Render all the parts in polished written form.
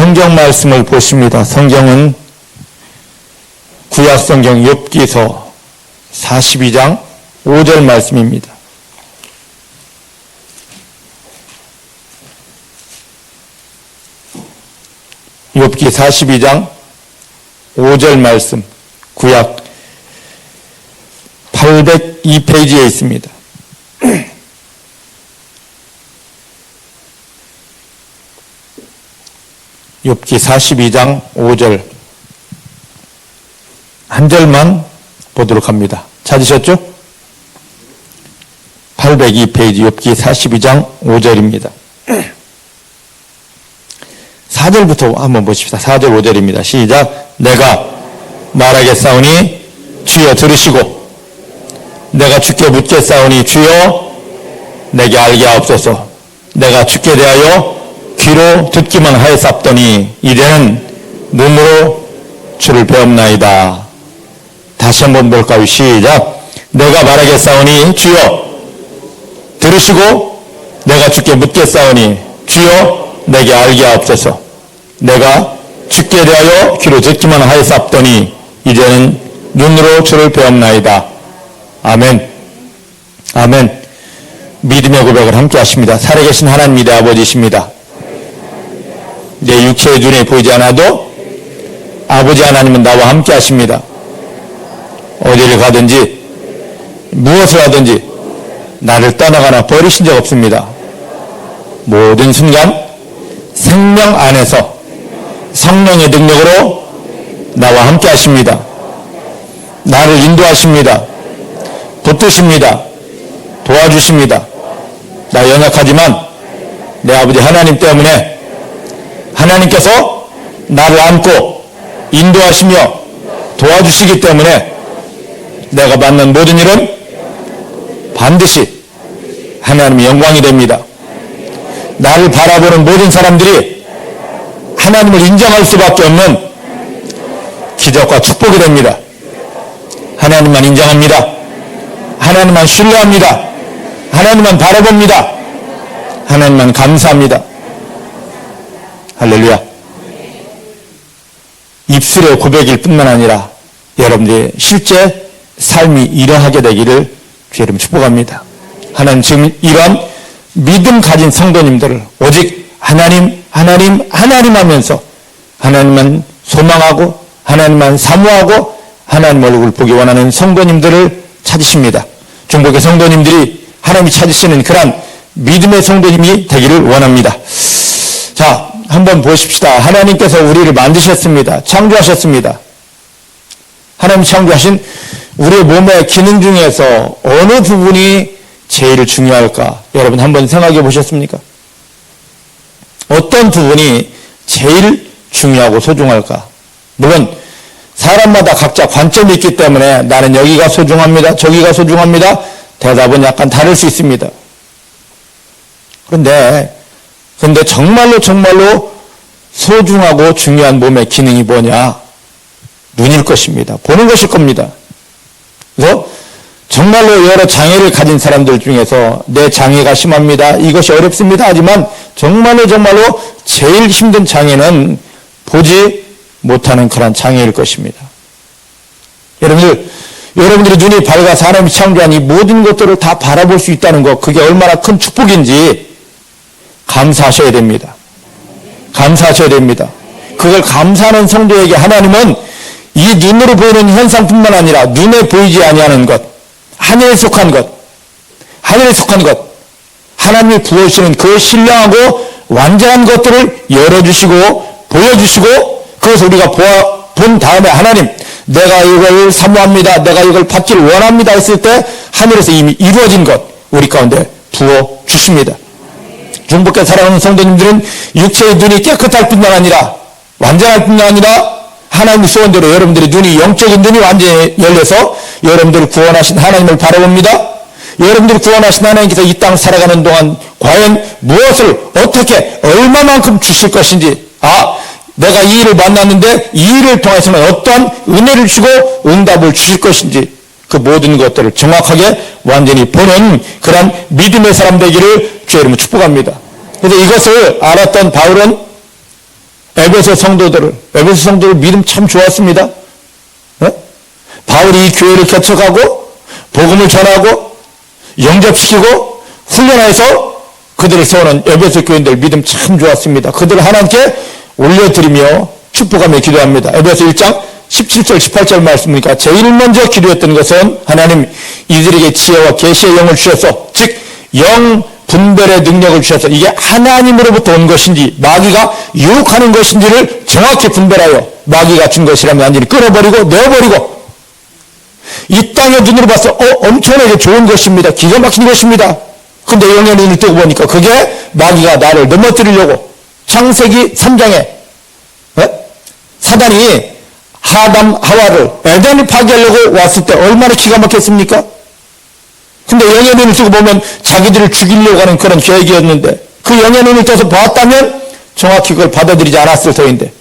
성경 말씀을 보십니다. 성경은 구약성경 욥기서 42장 5절 말씀입니다. 욥기 42장 5절 말씀, 구약 802페이지에 있습니다. 욥기 42장 5절 한 절만 보도록 합니다. 찾으셨죠? 802페이지 욥기 42장 5절입니다. 4절부터 한번 보십시다. 4절 5절입니다. 시작. 내가 말하겠사오니 주여 들으시고 내가 주께 묻겠사오니 주여 내게 알게 하옵소서. 내가 주께 대하여 귀로 듣기만 하였사옵더니 이제는 눈으로 주를 배웁나이다. 다시 한번 볼까요? 시작. 내가 말하겠사오니 주여 들으시고 내가 주께 묻겠사오니 주여 내게 알게 하옵소서. 내가 주께 대하여 귀로 듣기만 하였사옵더니 이제는 눈으로 주를 배웁나이다. 아멘. 아멘. 믿음의 고백을 함께 하십니다. 살아계신 하나님이 내 아버지십니다. 내 육체의 눈에 보이지 않아도 아버지 하나님은 나와 함께 하십니다. 어디를 가든지 무엇을 하든지 나를 떠나거나 버리신 적 없습니다. 모든 순간 생명 안에서 성령의 능력으로 나와 함께 하십니다. 나를 인도하십니다. 붙드십니다. 도와주십니다. 나 연약하지만 내 아버지 하나님 때문에 하나님께서 나를 안고 인도하시며 도와주시기 때문에 내가 받는 모든 일은 반드시 하나님의 영광이 됩니다. 나를 바라보는 모든 사람들이 하나님을 인정할 수밖에 없는 기적과 축복이 됩니다. 하나님만 인정합니다. 하나님만 신뢰합니다. 하나님만 바라봅니다. 하나님만 감사합니다. 할렐루야. 입술의 고백일 뿐만 아니라 여러분들의 실제 삶이 이러하게 되기를 주의 이름 축복합니다. 하나님 지금 이런 믿음 가진 성도님들을 오직 하나님 하면서 하나님만 소망하고 하나님만 사모하고 하나님 얼굴 보기 원하는 성도님들을 찾으십니다. 중국의 성도님들이 하나님이 찾으시는 그런 믿음의 성도님이 되기를 원합니다. 자, 한번 보십시다. 하나님께서 우리를 만드셨습니다. 창조하셨습니다. 하나님 창조하신 우리의 몸의 기능 중에서 어느 부분이 제일 중요할까? 여러분 한번 생각해 보셨습니까? 어떤 부분이 제일 중요하고 소중할까? 물론 사람마다 각자 관점이 있기 때문에 나는 여기가 소중합니다. 저기가 소중합니다. 대답은 약간 다를 수 있습니다. 그런데 정말로 소중하고 중요한 몸의 기능이 뭐냐? 눈일 것입니다. 보는 것일 겁니다. 그래서 정말로 여러 장애를 가진 사람들 중에서 내 장애가 심합니다. 이것이 어렵습니다. 하지만 정말로 제일 힘든 장애는 보지 못하는 그런 장애일 것입니다. 여러분들의 눈이 밝아서 하나님이 창조한 이 모든 것들을 다 바라볼 수 있다는 것, 그게 얼마나 큰 축복인지 감사하셔야 됩니다. 감사하셔야 됩니다. 그걸 감사하는 성도에게 하나님은 이 눈으로 보이는 현상뿐만 아니라 눈에 보이지 아니하는 것, 하늘에 속한 것, 하나님이 부어주시는 그 신령하고 완전한 것들을 열어주시고 보여주시고 그것을 우리가 본 다음에 하나님, 내가 이걸 사모합니다. 내가 이걸 받기를 원합니다. 했을 때 하늘에서 이미 이루어진 것 우리 가운데 부어주십니다. 중복해 살아가는 성도님들은 육체의 눈이 깨끗할 뿐만 아니라 완전할 뿐만 아니라 하나님의 소원대로 여러분들의 눈이 영적인 눈이 완전히 열려서 여러분들을 구원하신 하나님을 바라봅니다. 여러분들이 구원하신 하나님께서 이 땅 살아가는 동안 과연 무엇을 어떻게 얼마만큼 주실 것인지, 내가 이 일을 만났는데 이 일을 통해서는 어떠한 은혜를 주고 응답을 주실 것인지 그 모든 것들을 정확하게 완전히 보는 그런 믿음의 사람 되기를 주의 이름으로 축복합니다. 그래서 이것을 알았던 바울은 에베소 성도들 믿음 참 좋았습니다. 바울이 이 교회를 개척하고 복음을 전하고 영접시키고 훈련해서 그들을 세우는 에베소 교인들 믿음 참 좋았습니다. 그들을 하나님께 올려드리며 축복하며 기도합니다. 에베소 1장 17절 18절 말씀이니까 제일 먼저 기도했던 것은 하나님 이들에게 지혜와 계시의 영을 주셔서 즉 영 분별의 능력을 주셔서 이게 하나님으로부터 온 것인지 마귀가 유혹하는 것인지를 정확히 분별하여 마귀가 준 것이라면 완전히 끊어버리고 내어버리고 이 땅의 눈으로 봐서 엄청나게 좋은 것입니다. 기가 막힌 것입니다. 근데 영의 눈을 뜨고 보니까 그게 마귀가 나를 넘어뜨리려고 창세기 3장에 사단이 아담 하와를 에덴을 파괴하려고 왔을 때 얼마나 기가 막혔습니까? 근데 영의 눈을 뜨고 보면 자기들을 죽이려고 하는 그런 계획이었는데 그 영의 눈을 떠서 보았다면 정확히 그걸 받아들이지 않았을 터인데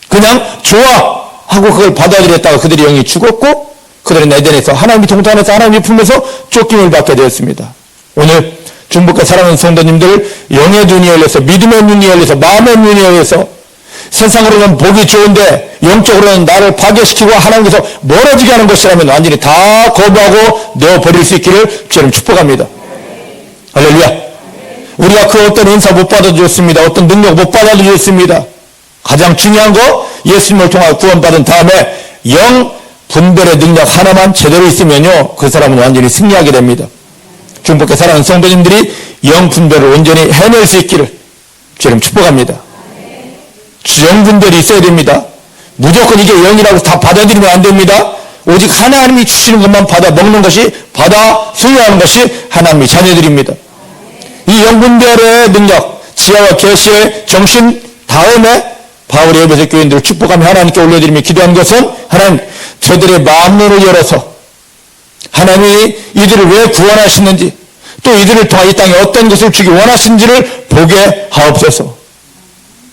그냥 좋아 하고 그걸 받아들였다가 그들의 영이 죽었고 그들은 에덴에서 하나님이 동탄에서 하나님의 품에서 쫓김을 받게 되었습니다. 오늘 중복과 사랑하는 성도님들 영의 눈이 열려서 믿음의 눈이 열려서 마음의 눈이 열려서 세상으로는 보기 좋은데 영적으로는 나를 파괴시키고 하나님께서 멀어지게 하는 것이라면 완전히 다 거부하고 내어버릴 수 있기를 주님 축복합니다. 할렐루야. 우리가 그 어떤 은사 못 받아도 좋습니다. 어떤 능력 못 받아도 좋습니다. 가장 중요한 거 예수님을 통하여 구원받은 다음에 영 분별의 능력 하나만 제대로 있으면요 그 사람은 완전히 승리하게 됩니다. 중복께 사랑하는 성도님들이 영 분별을 온전히 해낼 수 있기를 주님 축복합니다. 영 분별이 있어야 됩니다. 무조건 이게 영이라고 다 받아들이면 안 됩니다. 오직 하나님이 주시는 것만 받아 먹는 것이 받아 소유하는 것이 하나님의 자녀들입니다. 이 영 분별의 능력 지혜와 계시의 정신 다음에 바울의 에베소 교인들을 축복하며 하나님께 올려드리며 기도한 것은 하나님 저들의 마음문을 열어서 하나님이 이들을 왜 구원하시는지 또 이들을 통해 이 땅에 어떤 것을 주기 원하시는지를 보게 하옵소서.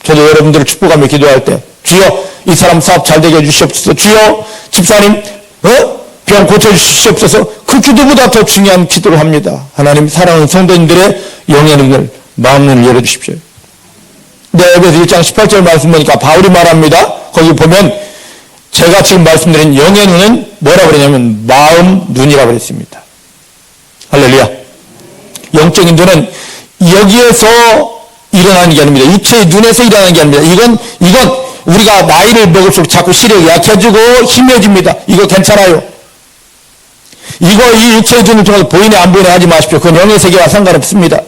저도 여러분들을 축복하며 기도할 때 주여 이 사람 사업 잘 되게 해주시옵소서. 주여 집사님 병 고쳐주시옵소서. 그 기도보다 더 중요한 기도를 합니다. 하나님 사랑하는 성도님들의 영의 눈을 마음문을 열어주십시오. 네, 에베소 1장 18절 말씀 보니까 바울이 말합니다. 거기 보면 제가 지금 말씀드린 영의 눈은 뭐라고 그러냐면 마음 눈이라고 그랬습니다. 할렐루야. 영적인 눈은 여기에서 일어나는 게 아닙니다. 육체의 눈에서 일어나는 게 아닙니다. 이건 우리가 나이를 먹을수록 자꾸 시력이 약해지고 힘해집니다. 이거 괜찮아요. 이 육체의 눈을 통해서 보이네 안 보이네 하지 마십시오. 그건 영의 세계와 상관없습니다.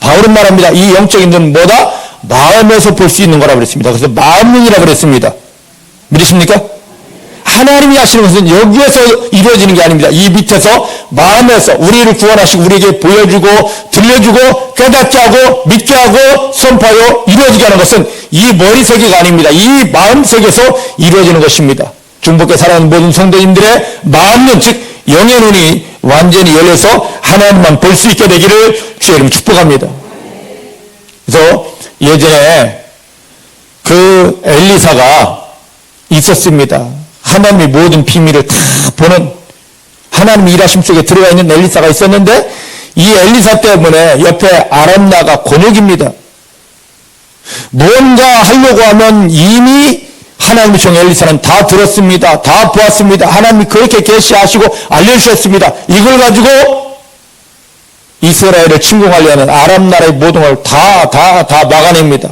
바울은 말합니다. 이 영적인 눈은 뭐다? 마음에서 볼 수 있는 거라고 그랬습니다. 그래서 마음눈이라고 그랬습니다. 믿으십니까? 하나님이 하시는 것은 여기에서 이루어지는 게 아닙니다. 이 밑에서 마음에서 우리를 구원하시고 우리에게 보여주고 들려주고 깨닫게 하고 믿게 하고 선포하여 이루어지게 하는 것은 이 머리 세계가 아닙니다. 이 마음 세계에서 이루어지는 것입니다. 중복에 살아가는 모든 성도님들의 마음눈 즉 영의 눈이 완전히 열려서 하나님만 볼 수 있게 되기를 주의 이름 축복합니다. 그래서 예전에 그 엘리사가 있었습니다. 하나님의 모든 비밀을 다 보는 하나님의 일하심 속에 들어가 있는 엘리사가 있었는데 이 엘리사 때문에 옆에 아람나가 곤욕입니다. 뭔가 하려고 하면 이미 하나님의 종 엘리사는 다 들었습니다. 다 보았습니다. 하나님이 그렇게 계시하시고 알려주셨습니다. 이걸 가지고 이스라엘을 침공하려 하는 아람나라의 모든 걸 다 막아냅니다.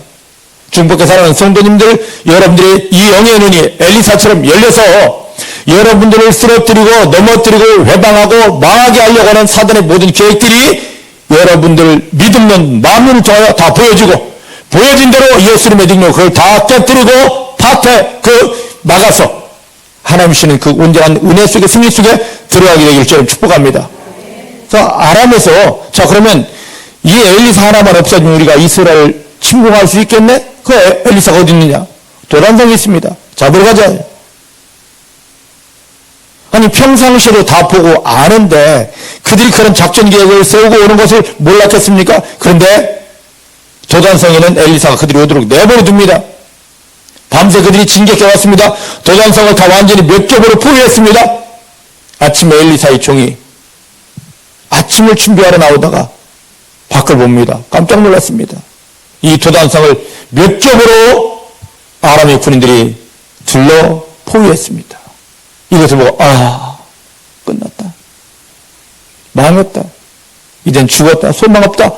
중복에 살아가는 성도님들, 여러분들이 이 영의 눈이 엘리사처럼 열려서 여러분들을 쓰러뜨리고 넘어뜨리고 회방하고 망하게 하려고 하는 사단의 모든 계획들이 여러분들 믿음은 마음을 통하여 다 보여지고 보여진 대로 예수님의 능력 그걸 다 깨뜨리고 파퇴 막아서 하나님 주시는 그 온전한 은혜 속에 승리 속에 들어가게 되기를 저는 축복합니다. 그래서 아람에서 자 그러면 이 엘리사 하나만 없어지면 우리가 이스라엘을 침공할 수 있겠네? 그 엘리사가 어디 있느냐? 도단성에 있습니다. 잡으러 가자. 아니 평상시에도 다 보고 아는데 그들이 그런 작전 계획을 세우고 오는 것을 몰랐겠습니까? 그런데 도단성에는 엘리사가 그들이 오도록 내버려 둡니다. 밤새 그들이 진격해 왔습니다. 도단성을 다 완전히 몇 겹으로 포위했습니다. 아침에 엘리사의 종이 아침을 준비하러 나오다가 밖을 봅니다. 깜짝 놀랐습니다. 이 도단성을 몇 겹으로 아람의 군인들이 둘러 포위했습니다. 이것을 보고 끝났다. 망했다. 이젠 죽었다. 소망 없다.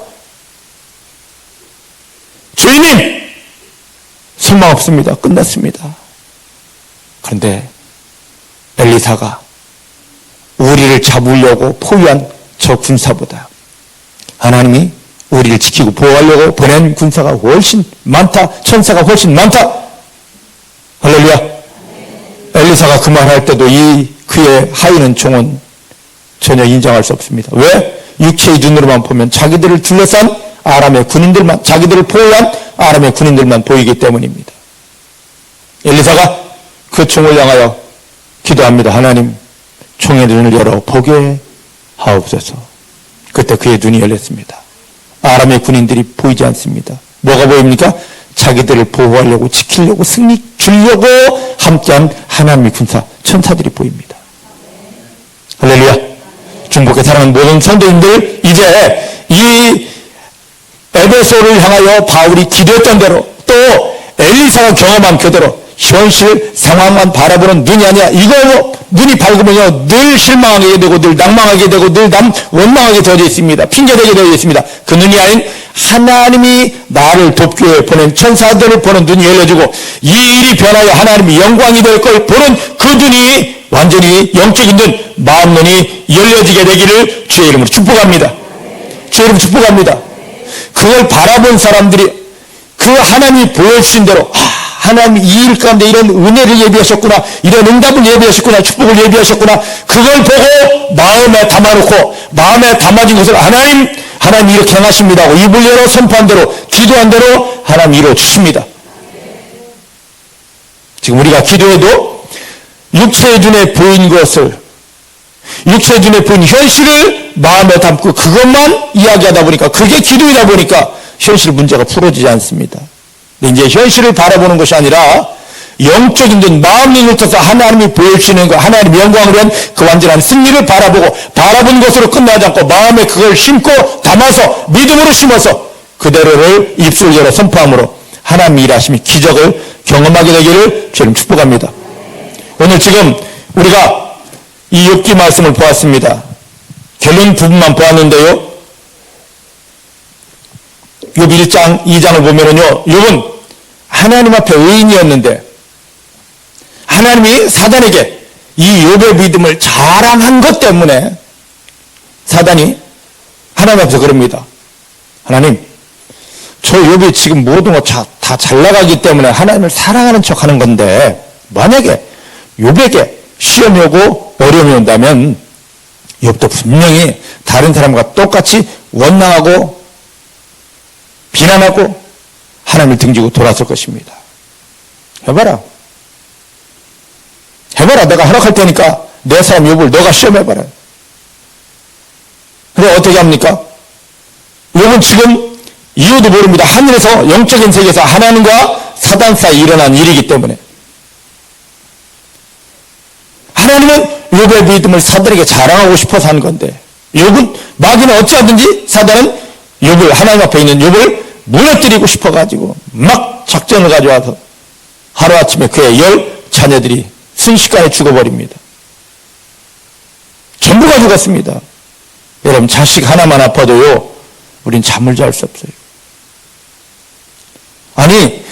주인님! 소망 없습니다. 끝났습니다. 그런데 엘리사가 우리를 잡으려고 포위한 저 군사보다 하나님이 우리를 지키고 보호하려고 보낸 군사가 훨씬 많다. 천사가 훨씬 많다. 할렐루야. 엘리사가 그 말할 때도 그의 하이는 종은 전혀 인정할 수 없습니다. 왜? 육체의 눈으로만 보면 자기들을 둘러싼 아람의 군인들만, 자기들을 포위한 아람의 군인들만 보이기 때문입니다. 엘리사가 그 종을 향하여 기도합니다. 하나님, 종의 눈을 열어 보게 하옵소서. 그때 그의 눈이 열렸습니다. 아람의 군인들이 보이지 않습니다. 뭐가 보입니까? 자기들을 보호하려고, 지키려고, 승리 주려고 함께한 하나님의 군사, 천사들이 보입니다. 할렐루야. 중국에 사랑하는 모든 성도님들, 이제 이 에베소를 향하여 바울이 기도했던 대로, 또 엘리사가 경험한 그대로 현실 상황만 바라보는 눈이 아니야. 이거 눈이 밝으면요, 늘 실망하게 되고, 늘 낭망하게 되고, 늘 원망하게 되어져 있습니다. 핑계대게 되어져 있습니다. 그 눈이 아닌 하나님이 나를 돕기 위해 보낸 천사들을 보는 눈이 열려지고, 이 일이 변하여 하나님이 영광이 될 걸 보는 그 눈이 완전히 영적인 눈, 마음 눈이 열려지게 되기를 주의 이름으로 축복합니다. 주의 이름으로 축복합니다. 그걸 바라본 사람들이 그 하나님이 보여주신 대로, 하나님이 이 일 가운데 이런 은혜를 예비하셨구나, 이런 응답을 예비하셨구나, 축복을 예비하셨구나, 그걸 보고 마음에 담아놓고, 마음에 담아진 것을 하나님 이렇게 행하십니다 하고 입을 열어 선포한 대로, 기도한 대로 하나님 이루어주십니다. 지금 우리가 기도해도 육체의 눈에 보인 것을, 육체의 눈에 보인 현실을 마음에 담고 그것만 이야기하다 보니까, 그게 기도이다 보니까 현실 문제가 풀어지지 않습니다. 근데 이제 현실을 바라보는 것이 아니라 영적인 눈, 마음 눈을 떠서 하나님이 보여주시는 것, 하나님의 영광을 위한 그 완전한 승리를 바라보고, 바라본 것으로 끝나지 않고 마음에 그걸 심고 담아서 믿음으로 심어서 그대로를 입술을 열어 선포함으로 하나님의 일하심이 기적을 경험하게 되기를 주님 축복합니다. 오늘 지금 우리가 이 욥기 말씀을 보았습니다. 결론 부분만 보았는데요, 욥 1장, 2장을 보면은요, 욥은 하나님 앞에 의인이었는데 하나님이 사단에게 이 욥의 믿음을 자랑한 것 때문에 사단이 하나님 앞에서 그럽니다. 하나님, 저 욥이 지금 모든 것 다 잘 나가기 때문에 하나님을 사랑하는 척 하는 건데, 만약에 욥에게 시험이 오고 어려움이 온다면 욥도 분명히 다른 사람과 똑같이 원망하고 비난하고 하나님을 등지고 돌아설 것입니다. 해봐라. 내가 허락할 테니까 내 사람 욥을 너가 시험해봐라. 그래 어떻게 합니까? 욥은 지금 이유도 모릅니다. 하늘에서, 영적인 세계에서 하나님과 사단 사이에 일어난 일이기 때문에. 하나님은 욥의 믿음을 사단에게 자랑하고 싶어서 한 건데, 욥은 마귀는 어찌하든지 사단은 욥을, 하나님 앞에 있는 욥을 무너뜨리고 싶어가지고 막 작전을 가져와서 하루아침에 그의 10 자녀들이 순식간에 죽어버립니다. 전부가 죽었습니다. 여러분, 자식 하나만 아파도요, 우린 잠을 잘 수 없어요. 아니,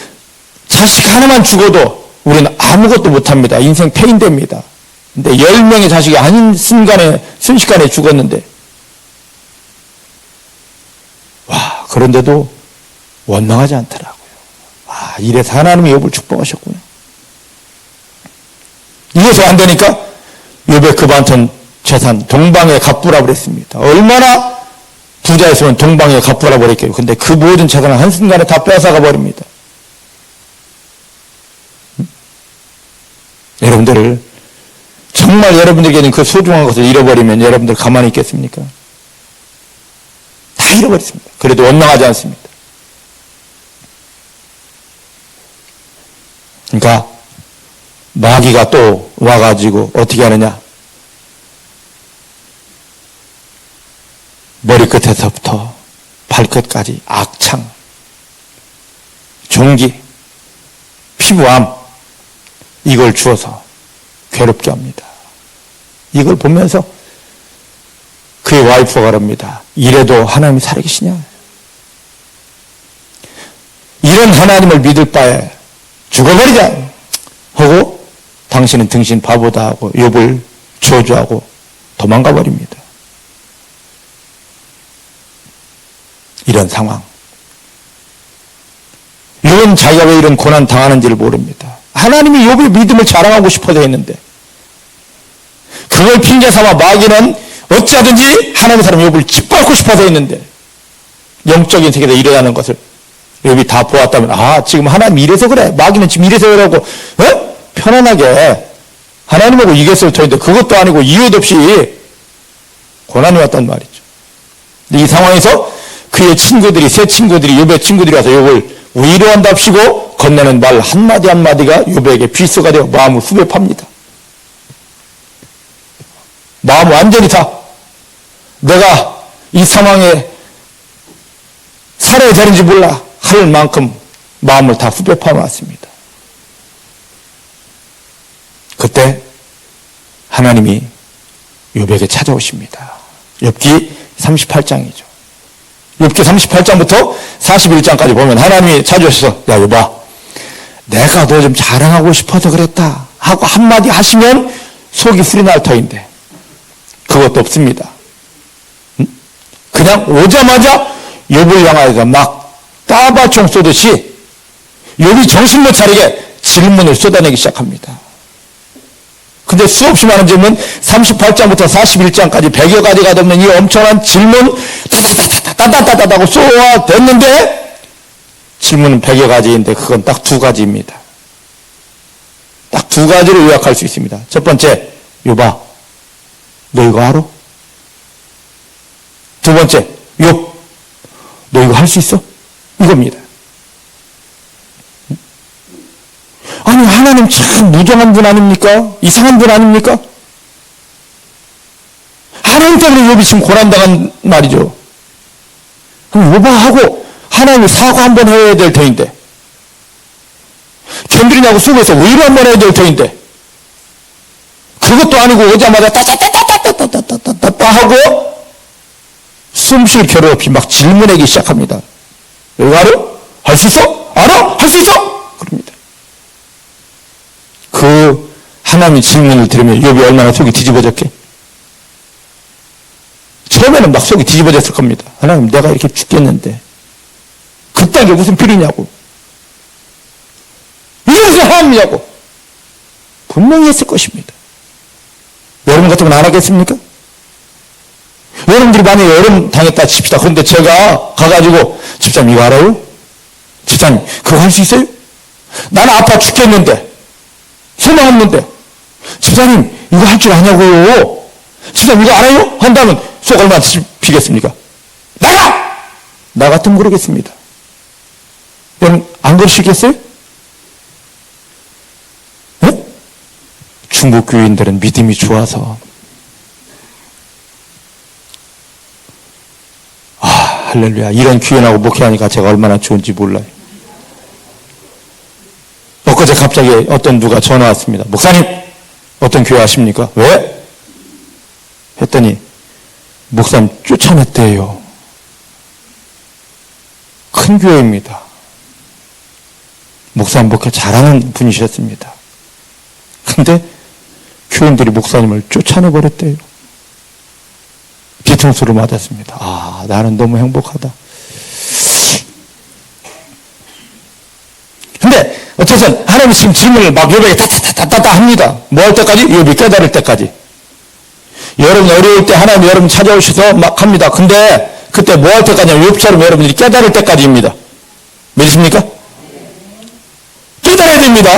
자식 하나만 죽어도 우리는 아무것도 못합니다. 인생 패인됩니다. 근데 10명의 자식이 한 순식간에 죽었는데, 와, 그런데도 원망하지 않더라고요. 와, 이래서 하나님이 욥을 축복하셨구나. 이래서 안 되니까 욥의 그 많던 재산 동방에 갚으라 그랬습니다. 얼마나 부자였으면 동방에 갚으라 그랬겠어요. 근데 그 모든 재산을 한순간에 다 빼앗아가 버립니다. 여러분들, 정말 여러분들에게는 그 소중한 것을 잃어버리면 여러분들 가만히 있겠습니까? 다 잃어버렸습니다. 그래도 원망하지 않습니다. 그러니까 마귀가 또 와가지고 어떻게 하느냐? 머리끝에서부터 발끝까지 악창, 종기, 피부암 이걸 주어서 괴롭게 합니다. 이걸 보면서 그의 와이프가 그럽니다. 이래도 하나님이 살아계시냐? 이런 하나님을 믿을 바에 죽어버리자 하고 당신은 등신 바보다 하고 욥을 저주하고 도망가 버립니다. 이런 상황. 욥은 자기가 왜 이런 고난 당하는지를 모릅니다. 하나님이 욥의 믿음을 자랑하고 싶어서 했는데 그걸 핑계 삼아 마귀는 어찌하든지 하나님의 사람 욥을 짓밟고 싶어서 했는데 영적인 세계에서 일어나는 것을 욥이 다 보았다면 아 지금 하나님이 이래서 그래 마귀는 지금 이래서 그러고 편안하게 하나님하고 이겼을 터인데 그것도 아니고 이유도 없이 고난이 왔단 말이죠. 이 상황에서 그의 친구들이 세 친구들이 욥의 친구들이 와서 욥을 위로한답시고 건네는 말 한마디 한마디가 욥에게 비수가 되어 마음을 후벼 팝니다. 마음 완전히 다 내가 이 상황에 살아야 되는지 몰라 할 만큼 마음을 다 후벼 파놨습니다. 그때 하나님이 욥에게 찾아오십니다. 욥기 38장이죠. 욥기 38장부터 41장까지 보면 하나님이 찾아오셔서 야 욥아 내가 너 좀 자랑하고 싶어서 그랬다 하고 한마디 하시면 속이 풀이 날 터인데 그것도 없습니다. 그냥 오자마자 욥을 향하여서 막 따발총 쏘듯이 욥이 정신 못 차리게 질문을 쏟아내기 시작합니다. 근데 수없이 많은 질문 38장부터 41장까지 100여 가지가 넘는 이 엄청난 질문 따다다다다다다고 쏘아댔는데 질문은 100여 가지인데 그건 딱 두 가지입니다. 딱 두 가지로 요약할 수 있습니다. 첫 번째, 욥아 너 이거 알아? 두 번째, 욥 너 이거 할 수 있어? 이겁니다. 아니 하나님 참 무정한 분 아닙니까? 이상한 분 아닙니까? 하나님 때문에 욥이 지금 고난당한 말이죠. 그럼 욥아 하고 하나님이 사과 한번 해야 될 터인데 견디냐고 속에서 위로 한번 해야 될 터인데 그것도 아니고 오자마자 따따따따따따따따따 하고 숨쉴 겨루 없이 막 질문하기 시작합니다. 이거 알아? 할 수 있어? 알아? 할 수 있어? 그럽니다. 그 하나님의 질문을 들으면 욥이 얼마나 속이 뒤집어졌게? 처음에는 막 속이 뒤집어졌을 겁니다. 하나님 내가 이렇게 죽겠는데 그딴 게 무슨 필요냐고 이래서 하느냐고 분명히 했을 것입니다. 여러분 같으면 안 하겠습니까? 여러분들이 만약에 여름 당했다 칩시다. 그런데 제가 가가지고 집사님 이거 알아요? 집사님 그거 할 수 있어요? 나는 아파 죽겠는데 소망 없는데 집사님 이거 할 줄 아냐고요? 집사님 이거 알아요? 한다면 속 얼마나 비겠습니까? 나가! 나 같으면 모르겠습니다. 여러분 안 그러시겠어요? 네? 중국 교인들은 믿음이 좋아서 할렐루야 이런 귀연하고 목회하니까 제가 얼마나 좋은지 몰라요. 엊그제 갑자기 어떤 누가 전화 왔습니다. 목사님 어떤 교회 하십니까? 왜? 했더니 목사님 쫓아냈대요. 큰 교회입니다. 목사님 목회 잘하는 분이셨습니다. 근데 교인들이 목사님을 쫓아내버렸대요. 뒤통수를 맞았습니다. 아 나는 너무 행복하다. 근데 어쨌든 하나님이 지금 질문을 막 욥에게 따따따따따 합니다. 뭐 할 때까지? 욥이 깨달을 때까지. 여러분 어려울 때 하나님 여러분 찾아오셔서 막 합니다. 근데 그때 뭐 할 때까지냐? 욥처럼 여러분들이 깨달을 때까지입니다. 믿으십니까? 깨달아야 됩니다.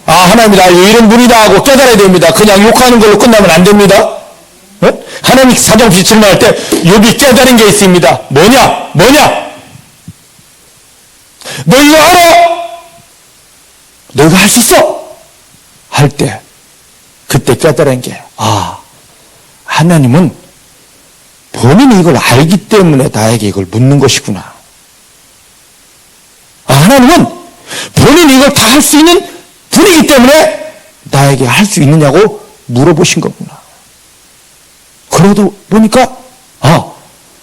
아 하나님이 나 이런 분이다 하고 깨달아야 됩니다. 그냥 욕하는 걸로 끝나면 안 됩니다. 네? 하나님 사정없이 질문할 때 욥이 깨달은 게 있습니다. 뭐냐? 너 이거 알아? 너 이거 할 수 있어? 할 때 그때 깨달은 게 하나님은 본인이 이걸 알기 때문에 나에게 이걸 묻는 것이구나. 하나님은 본인이 이걸 다 할 수 있는 분이기 때문에 나에게 할 수 있느냐고 물어보신 거구나. 그러고 보니까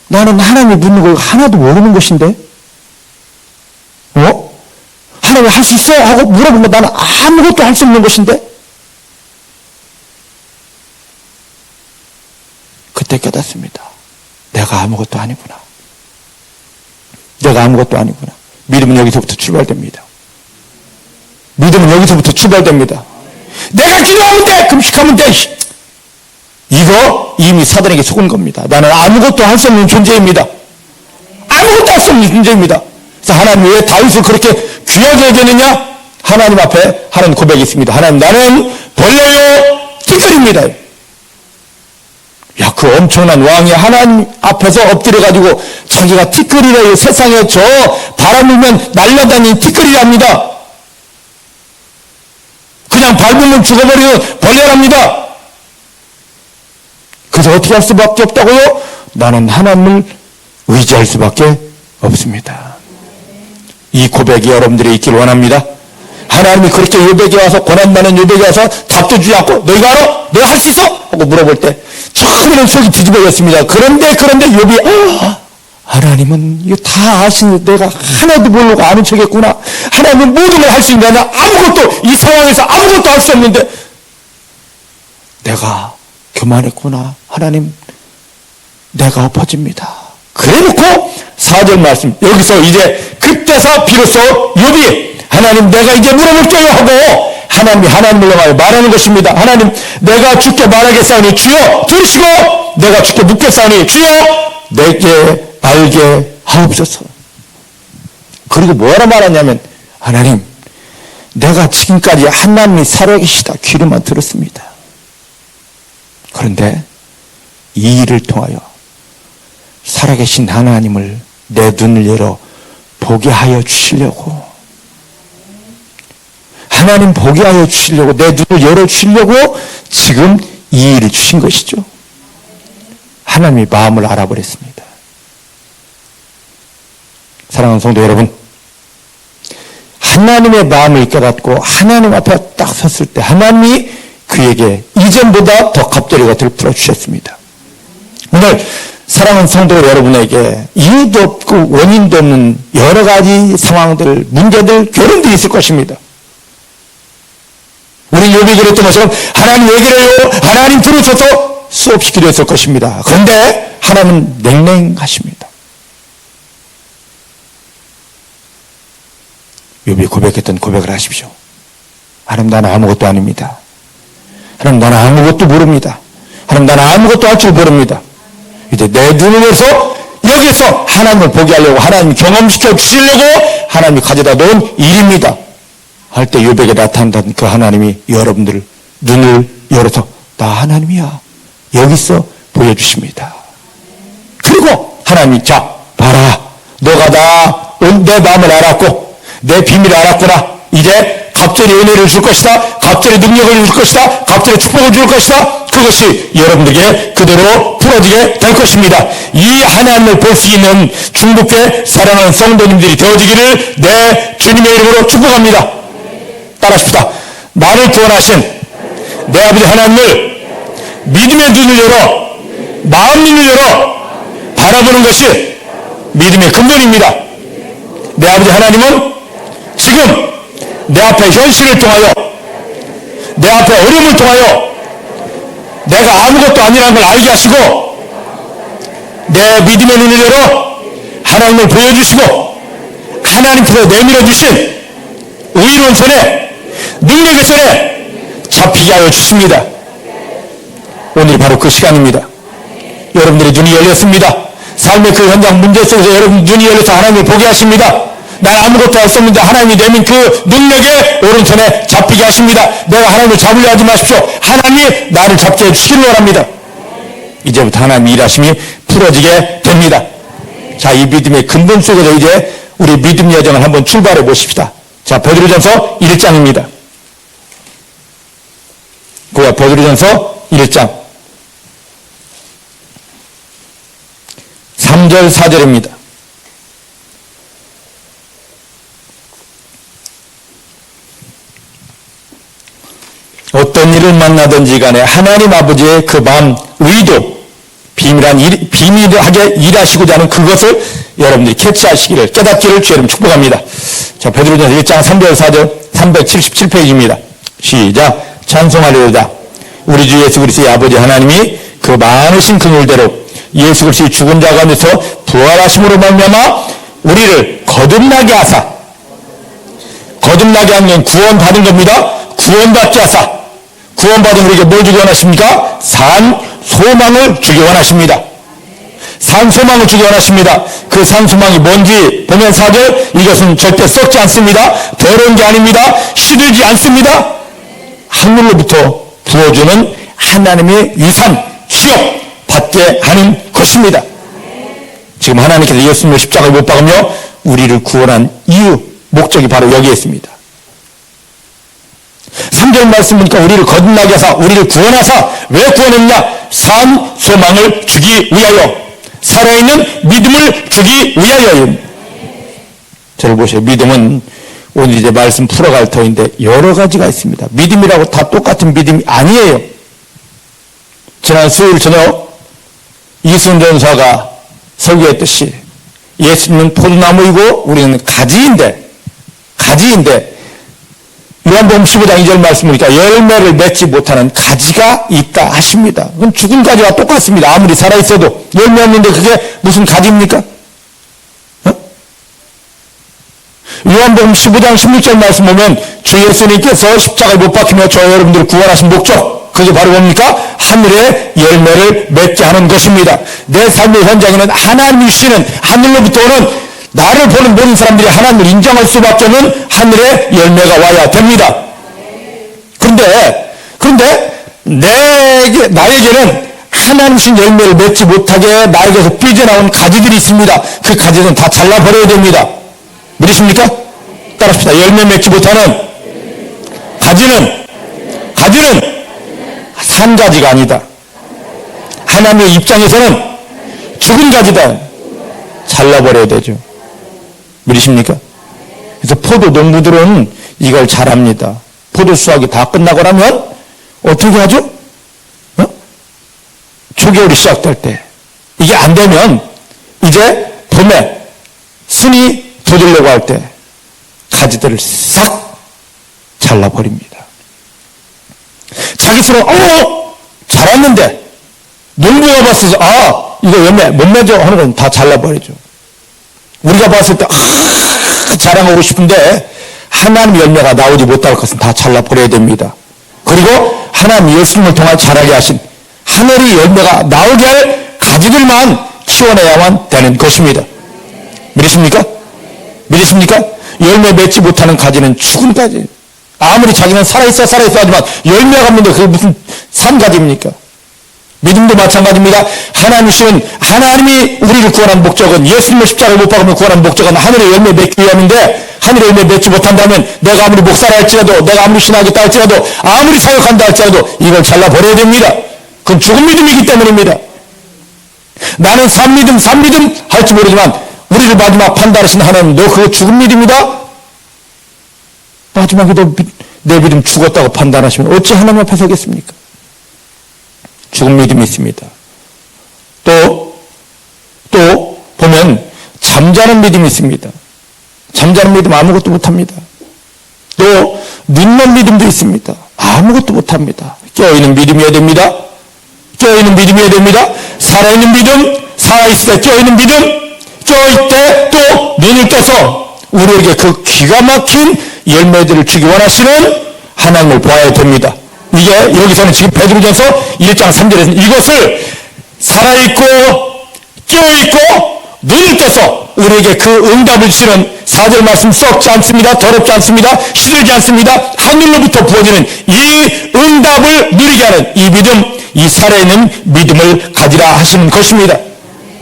나는 하나님이 묻는 걸 하나도 모르는 것인데 하나님이 할 수 있어? 하고 물어보면 나는 아무것도 할 수 없는 것인데 그때 깨닫습니다. 내가 아무것도 아니구나. 내가 아무것도 아니구나. 믿음은 여기서부터 출발됩니다. 믿음은 여기서부터 출발됩니다. 내가 기도하면 돼! 금식하면 돼! 이거 이미 사단에게 속은 겁니다. 나는 아무것도 할 수 없는 존재입니다. 아무것도 할 수 없는 존재입니다. 그래서 하나님 왜 다윗을 그렇게 귀하게 여겼느냐? 하나님 앞에 하는 고백이 있습니다. 하나님, 나는 벌레요 티끌입니다. 야, 그 엄청난 왕이 하나님 앞에서 엎드려가지고 자기가 티끌이래요. 세상에 저 바람 불면 날려다니는 티끌이랍니다. 그냥 밟으면 죽어버리는 벌레랍니다. 그래서 어떻게 할 수밖에 없다고요? 나는 하나님을 의지할 수밖에 없습니다. 이 고백이 여러분들이 있기를 원합니다. 하나님이 그렇게 요백에 와서 고난받는 요백에 와서 답도 주지 않고 너희가 알아? 너가 할 수 있어? 하고 물어볼 때 처음에는 속이 뒤집어졌습니다. 그런데 욥이 하나님은 이거 다 아시는데 내가 하나도 모르고 아는 척했구나. 하나님은 모든 걸 할 수 있는데 나 아무것도 이 상황에서 아무것도 할 수 없는데 내가 교만했구나. 하나님 내가 엎어집니다. 그래놓고 4절 말씀 여기서 이제 그때서 비로소 욥이 하나님 내가 이제 물어볼게요 하고 하나님을 향하여 말하는 것입니다. 하나님 내가 주께 말하겠사오니 주여 들으시고 내가 주께 묻겠사오니 주여 내게 알게 하옵소서. 그리고 뭐라 말하냐면 하나님 내가 지금까지 하나님이 살아계시다 귀로만 들었습니다. 그런데 이 일을 통하여 살아계신 하나님을 내 눈을 열어 보게 하여 주시려고 하나님 보게 하여 주시려고 내 눈을 열어 주시려고 지금 이 일을 주신 것이죠. 하나님의 마음을 알아버렸습니다. 사랑하는 성도 여러분, 하나님의 마음을 깨닫고 하나님 앞에 딱 섰을 때 하나님이 그에게 이전보다 더 갑자기 것들을 풀어주셨습니다. 오늘 사랑하는 성도 여러분에게 이유도 없고 원인도 없는 여러 가지 상황들, 문제들, 결혼들이 있을 것입니다. 우리 욥이 그랬던 것처럼 하나님 왜 그래요? 하나님 들으셔서 수없이 기도했을 것입니다. 그런데 하나님은 냉랭하십니다. 욥이 고백했던 고백을 하십시오. 하나님 나는 아무것도 아닙니다. 하나님 나는 아무것도 모릅니다. 하나님 나는 아무것도 할 줄 모릅니다. 이제 내 눈을 열어서 여기서 하나님을 보게 하려고 하나님 경험시켜 주시려고 하나님이 가져다 놓은 일입니다. 할 때 욥에게 나타난다는 그 하나님이 여러분들 눈을 열어서 나 하나님이야 여기서 보여주십니다. 그리고 하나님이 자 봐라 너가 내 마음을 알았고 내 비밀을 알았구나. 이제 갑절의 은혜를 줄 것이다. 갑절의 능력을 줄 것이다. 갑절의 축복을 줄 것이다. 그것이 여러분들에게 그대로 풀어지게 될 것입니다. 이 하나님을 볼 수 있는 중국계 사랑하는 성도님들이 되어지기를 내 주님의 이름으로 축복합니다. 따라하십시다. 나를 구원하신 내 아버지 하나님을 믿음의 눈을 열어 마음 눈을 열어 바라보는 것이 믿음의 근본입니다. 내 아버지 하나님은 지금 내 앞에 현실을 통하여 내 앞에 어려움을 통하여 내가 아무것도 아니라는 걸 알게 하시고 내 믿음의 눈을 열어 하나님을 보여주시고 하나님께서 내밀어 주신 의로운 손에 능력의 손에 잡히게 하여 주십니다. 오늘이 바로 그 시간입니다. 여러분들의 눈이 열렸습니다. 삶의 그 현장 문제 속에서 여러분 눈이 열려서 하나님을 보게 하십니다. 난 아무것도 할 수 없는데 하나님이 내민 그 능력의 오른손에 잡히게 하십니다. 내가 하나님을 잡으려 하지 마십시오. 하나님이 나를 잡게 해주시기를 원합니다. 이제부터 하나님의 일하심이 풀어지게 됩니다. 자, 이 믿음의 근본 속에서 이제 우리 믿음 여정을 한번 출발해 보십시다. 자, 베드로전서 1장입니다. 그와 베드로전서 1장 3절 4절입니다. 만나든지 간에 하나님 아버지의 그 마음, 의도, 비밀하게 일하시고자 하는 그것을 여러분들이 캐치하시기를, 깨닫기를 주님 축복합니다. 자, 베드로전서 1장 304절 377페이지입니다. 시작. 찬송하리로다. 우리 주 예수 그리스도의 아버지 하나님이 그 많으신 긍휼대로 예수 그리스도의 죽은 자 가운데서 부활하심으로 말미암아 우리를 거듭나게 하사, 거듭나게 하면 구원받은 겁니다. 구원받게 하사, 구원받은 우리에게 뭘 주기 원하십니까? 산 소망을 주기 원하십니다. 산 소망을 주기 원하십니다. 그 산 소망이 뭔지 보면 4절, 이것은 절대 썩지 않습니다. 더러운 게 아닙니다. 시들지 않습니다. 하늘로부터 부어주는 하나님의 위산, 취업 받게 하는 것입니다. 지금 하나님께서 예수님을 십자가에 못 박으며 우리를 구원한 이유, 목적이 바로 여기에 있습니다. 3절 말씀 보니까 우리를 거듭나게 하사, 우리를 구원하사, 왜 구원했냐? 산 소망을 주기 위하여, 살아있는 믿음을 주기 위하여. 저를 보세요. 믿음은 오늘 이제 말씀 풀어갈 터인데 여러 가지가 있습니다. 믿음이라고 다 똑같은 믿음이 아니에요. 지난 수요일 저녁 이순 전사가 설교했듯이 예수님은 포도나무이고 우리는 가지인데 요한복음 15장 2절 말씀 보니까 열매를 맺지 못하는 가지가 있다 하십니다. 그건 죽은 가지와 똑같습니다. 아무리 살아있어도 열매 없는데 그게 무슨 가지입니까? 요한복음 15장 16절 말씀 보면 주 예수님께서 십자가에 못 박히며 저 여러분들을 구원하신 목적, 그게 바로 뭡니까? 하늘의 열매를 맺게 하는 것입니다. 내 삶의 현장에는 하나님이 주시는, 하늘로부터 오는, 나를 보는 모든 사람들이 하나님을 인정할 수밖에 없는 하늘의 열매가 와야 됩니다. 그런데 나에게는 하나님 주신 열매를 맺지 못하게 나에게서 삐져나온 가지들이 있습니다. 그 가지는 다 잘라버려야 됩니다. 믿으십니까? 따라합시다. 열매 맺지 못하는 가지는 산가지가 아니다. 하나님의 입장에서는 죽은 가지다. 잘라버려야 되죠. 믿으십니까? 그래서 포도 농부들은 이걸 잘합니다. 포도 수확이 다 끝나고 나면 어떻게 하죠? 초겨울이 시작될 때 이게 안 되면 이제 봄에 순이 돋으려고 할 때 가지들을 싹 잘라버립니다. 자기 손은 잘했는데 농부가 봤을 때 이거 열매 못 맺어 하는 건 다 잘라버리죠. 우리가 봤을 때 자랑하고 싶은데 하나님 열매가 나오지 못할 것은 다 잘라버려야 됩니다. 그리고 하나님 예수님을 통해 자라게 하신 하늘의 열매가 나오게 할 가지들만 키워내야만 되는 것입니다. 믿으십니까? 열매 맺지 못하는 가지는 죽은 가지. 아무리 자기는 살아있어 하지만 열매가 없는데 그게 무슨 산가지입니까? 믿음도 마찬가지입니다. 하나님이 우리를 구원한 목적은, 예수님을 십자가에 못 박으면 구원한 목적은 하늘의 열매 맺기 위함인데, 하늘의 열매 맺지 못한다면 내가 아무리 목사라 할지라도, 내가 아무리 신하겠다 할지라도, 아무리 사역한다 할지라도 이걸 잘라버려야 됩니다. 그건 죽은 믿음이기 때문입니다. 나는 산 믿음 할지 모르지만 우리를 마지막 판단하신 하나님, 너 그거 죽은 믿음이다? 마지막에도 내 믿음 죽었다고 판단하시면 어찌 하나님 앞에 서겠습니까? 죽은 믿음이 있습니다. 또 보면 잠자는 믿음이 있습니다. 잠자는 믿음 아무것도 못합니다. 또 눕는 믿음도 있습니다. 아무것도 못합니다. 깨어있는 믿음이어야 됩니다. 살아있는 믿음, 살아있을 때 깨어있는 믿음, 깨어있을 때 또 눈을 떠서 우리에게 그 기가 막힌 열매들을 주기 원하시는 하나님을 보아야 됩니다. 이게 여기서는 지금 베드로전서 1장 3절에서는 이것을 살아있고 깨어있고 눈을 떠서 우리에게 그 응답을 주시는 4절 말씀, 썩지 않습니다. 더럽지 않습니다. 시들지 않습니다. 하늘로부터 부어지는 이 응답을 누리게 하는 이 믿음, 이 살아있는 믿음을 가지라 하시는 것입니다.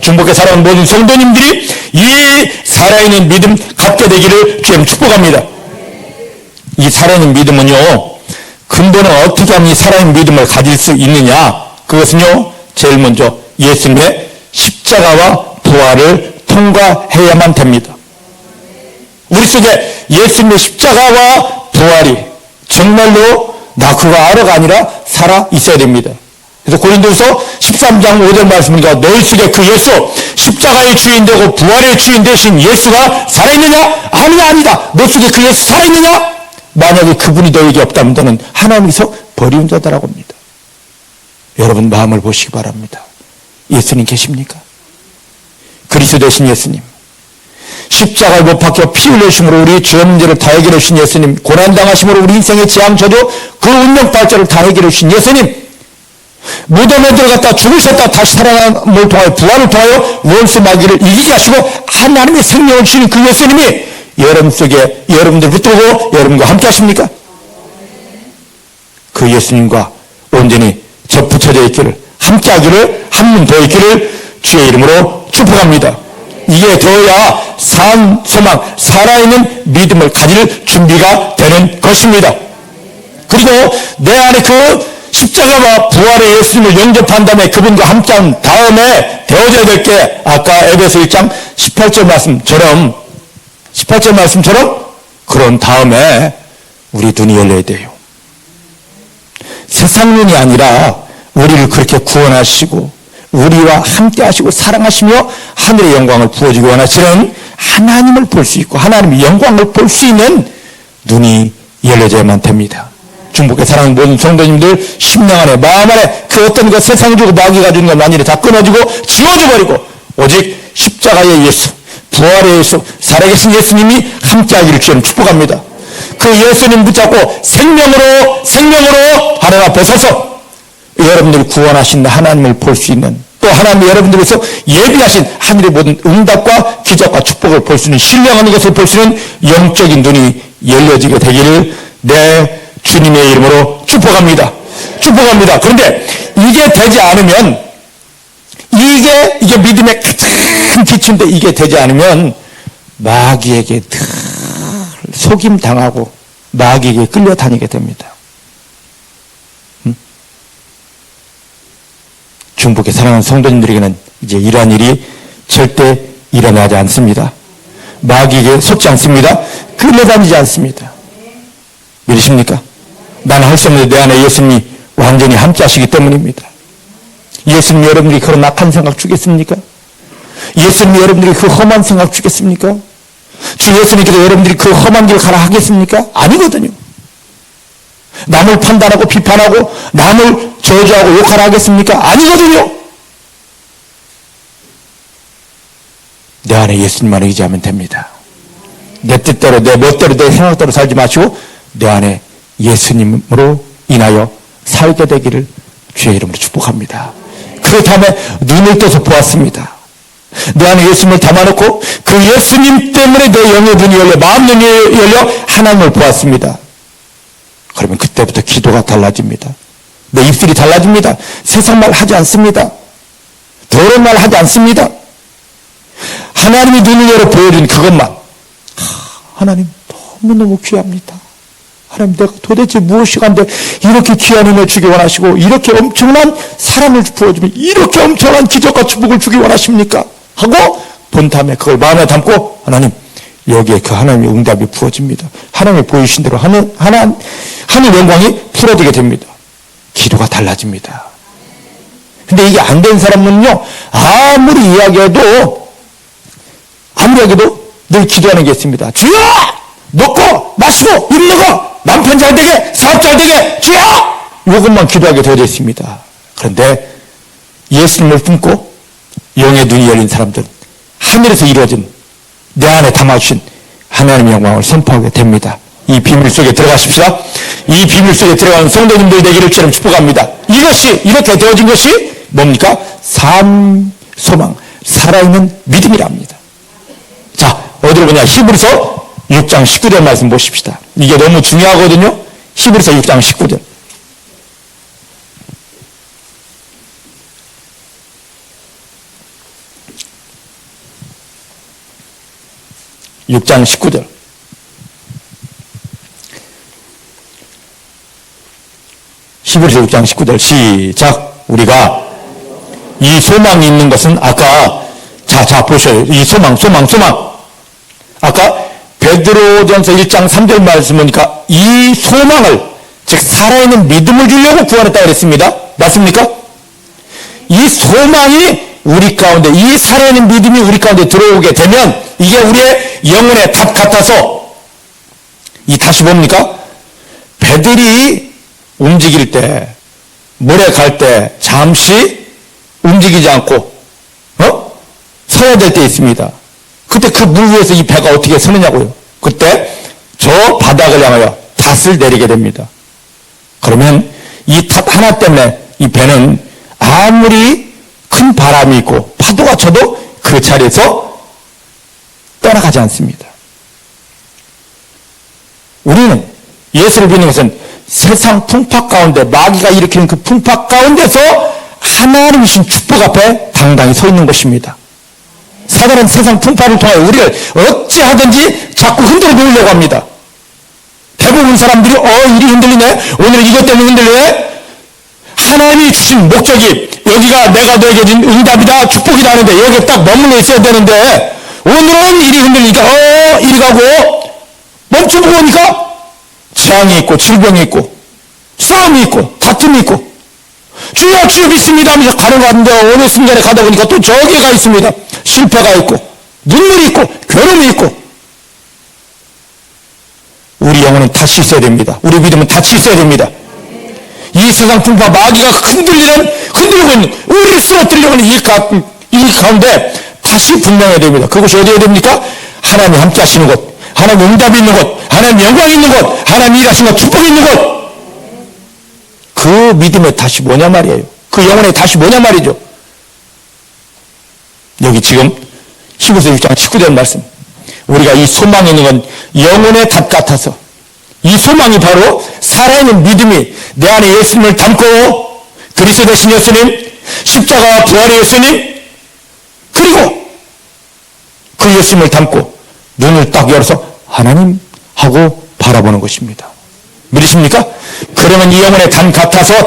중복에 살아온 모든 성도님들이 이 살아있는 믿음 갖게 되기를 주님 축복합니다. 이 살아있는 믿음은요, 근본은 어떻게 하면 이 살아있는 믿음을 가질 수 있느냐? 그것은요, 제일 먼저 예수님의 십자가와 부활을 통과해야만 됩니다. 우리 속에 예수님의 십자가와 부활이 정말로 나 그거 알아가 아니라 살아 있어야 됩니다. 그래서 고린도서 13장 5절 말씀입니다. 너희 속에 그 예수, 십자가의 주인 되고 부활의 주인 되신 예수가 살아있느냐? 아니다. 너 속에 그 예수 살아있느냐? 만약에 그분이 너에게 없다면 너는 하나님께서 버리운 자다라고 합니다. 여러분 마음을 보시기 바랍니다. 예수님 계십니까? 그리스도 되신 예수님, 십자가에 못 박혀 피 흘리심으로 우리 죄 문제를 다 해결해 주신 예수님, 고난당하심으로 우리 인생의 재앙 저주 그 운명 발자를 다 해결해 주신 예수님, 무덤에 들어갔다 죽으셨다 다시 살아남을 통하여 부활을 통하여 원수 마귀를 이기게 하시고 하나님의 생명을 주신 그 예수님이 여러분 속에 여러분들 붙들고 여러분과 함께 하십니까? 그 예수님과 온전히 접붙여져 있기를, 함께 하기를, 한문 더 있기를 주의 이름으로 축복합니다. 이게 되어야 산, 소망, 살아있는 믿음을 가질 준비가 되는 것입니다. 그리고 내 안에 그 십자가와 부활의 예수님을 영접한 다음에 그분과 함께한 다음에 되어져야 될 게 아까 에베소 1장 18절 말씀처럼 그런 다음에 우리 눈이 열려야 돼요. 세상 눈이 아니라 우리를 그렇게 구원하시고 우리와 함께 하시고 사랑하시며 하늘의 영광을 부어주기 원하시는 하나님을 볼 수 있고 하나님의 영광을 볼 수 있는 눈이 열려져야만 됩니다. 중복의 사랑하는 모든 성도님들 심령 안에 마음 안에 그 어떤 것 세상이 주고 마귀가 주는 것 만일에 다 끊어지고 지워져 버리고 오직 십자가의 예수, 부활의 예수, 살아계신 예수님이 함께하기를 주님 축복합니다. 그 예수님 붙잡고 생명으로 하나님 앞에 서서 여러분들이 구원하신 하나님을 볼 수 있는, 또 하나님이 여러분들에서 예비하신 하늘의 모든 응답과 기적과 축복을 볼 수 있는, 신령한 것을 볼 수 있는 영적인 눈이 열려지게 되기를 내 주님의 이름으로 축복합니다. 그런데 이게 되지 않으면, 이게 믿음의 가장 기초인데 이게 되지 않으면 마귀에게 늘 속임 당하고 마귀에게 끌려다니게 됩니다. 중복의 사랑하는 성도님들에게는 이제 이러한 일이 절대 일어나지 않습니다. 마귀에게 속지 않습니다. 끌려다니지 않습니다. 믿으십니까? 나는 할 수 없는데 내 안에 예수님이 완전히 함께 하시기 때문입니다. 예수님 여러분들이 그런 악한 생각 주겠습니까? 예수님 여러분들이 그 험한 생각 주겠습니까? 주 예수님께서 여러분들이 그 험한 길 가라 하겠습니까? 아니거든요. 남을 판단하고 비판하고 남을 저주하고 욕하라 하겠습니까? 아니거든요. 내 안에 예수님만 의지하면 됩니다. 내 뜻대로 내 멋대로 내 생각대로 살지 마시고 내 안에 예수님으로 인하여 살게 되기를 주의 이름으로 축복합니다. 그 다음에 눈을 떠서 보았습니다. 내 안에 예수님을 담아놓고 그 예수님 때문에 내 영의 눈이 열려 마음 눈이 열려 하나님을 보았습니다. 그러면 그때부터 기도가 달라집니다. 내 입술이 달라집니다. 세상 말 하지 않습니다. 더러운 말 하지 않습니다. 하나님이 눈을 열어 보여준 그것만, 하나님 너무너무 귀합니다. 하나님 내가 도대체 무엇이간데 이렇게 귀한 은혜 주기 원하시고 이렇게 엄청난 사랑을 부어주면 이렇게 엄청난 기적과 축복을 주기 원하십니까? 하고 본 다음에 그걸 마음에 담고 하나님 여기에 그 하나님의 응답이 부어집니다. 하나님이 보이신 대로 하늘 영광이 풀어지게 됩니다. 기도가 달라집니다. 근데 이게 안 된 사람은요, 아무리 이야기해도 늘 기도하는 게 있습니다. 주여! 먹고 마시고 입는 거 남편 잘 되게 사업 잘 되게 주여! 이것만 기도하게 되어져 있습니다. 그런데 예수님을 품고 영의 눈이 열린 사람들은 하늘에서 이루어진 내 안에 담아주신 하나님의 영광을 선포하게 됩니다. 이 비밀 속에 들어가십시다. 이 비밀 속에 들어가는 성도님들 되기를 주님 축복합니다. 이것이 이렇게 되어진 것이 뭡니까? 삶, 소망, 살아있는 믿음이랍니다. 자, 어디로 보냐? 히브리서 6장 19절 말씀 보십시다. 이게 너무 중요하거든요. 히브리서 6장 19절. (6장 19절) 히브리서 6장 19절 시작. 우리가 이 소망이 있는 것은 아까 자 보셔요. 이 소망 아까 베드로전서 1장 3절 말씀 보니까 이 소망을 즉 살아있는 믿음을 주려고 구원했다고 그랬습니다. 맞습니까? 이 소망이 우리 가운데, 이 살아있는 믿음이 우리 가운데 들어오게 되면 이게 우리의 영혼의 탑 같아서, 이 탑이 뭡니까? 배들이 움직일 때, 물에 갈 때 잠시 움직이지 않고 서야 될 때 있습니다. 그때 그 물 위에서 이 배가 어떻게 서느냐고요. 그때 저 바닥을 향하여 닷을 내리게 됩니다. 그러면 이 닷 하나 때문에 이 배는 아무리 큰 바람이 있고 파도가 쳐도 그 자리에서 떠나가지 않습니다. 우리는 예수를 믿는 것은 세상 풍파 가운데, 마귀가 일으키는 그 풍파 가운데서 하나님이신 축복 앞에 당당히 서 있는 것입니다. 사단은 세상 풍파를 통하여 우리를 어찌하든지 자꾸 흔들어 놓으려고 합니다. 대부분 사람들이 일이 흔들리네, 오늘은 이것 때문에 흔들리네. 하나님이 주신 목적이 여기가 내가 너에게 준 응답이다, 축복이다 하는데 여기에 딱 머물러 있어야 되는데 오늘은 일이 흔들리니까 이리 가고, 멈춰보고 보니까 재앙이 있고 질병이 있고 싸움이 있고 다툼이 있고, 주여 주여 믿습니다 하면서 가는 것 같은데 어느 순간에 가다 보니까 또 저기가 있습니다. 실패가 있고 눈물이 있고 괴로움이 있고. 우리 영혼은 닫혀 있어야 됩니다. 우리 믿음은 닫혀 있어야 됩니다. 이 세상 풍파, 마귀가 흔들고 있는, 우리를 쓰러뜨리려고 하는 이 가운데 다시 분명해야 됩니다. 그것이 어디에 됩니까? 하나님 함께 하시는 곳, 하나님 응답이 있는 곳, 하나님 영광이 있는 곳, 하나님 일하시는 곳, 축복이 있는 곳. 그 믿음의 다시 뭐냐 말이에요. 그 영혼의 다시 뭐냐 말이죠. 여기 지금 히브리서 6장 19절 말씀, 우리가 이 소망이 있는 건 영혼의 닷 같아서, 이 소망이 바로 살아있는 믿음이 내 안에 예수님을 담고, 그리스도 되신 예수님, 십자가와 부활의 예수님, 그리고 그 예수님을 담고 눈을 딱 열어서 하나님 하고 바라보는 것입니다. 믿으십니까? 그러면 이 영혼의 닷 같아서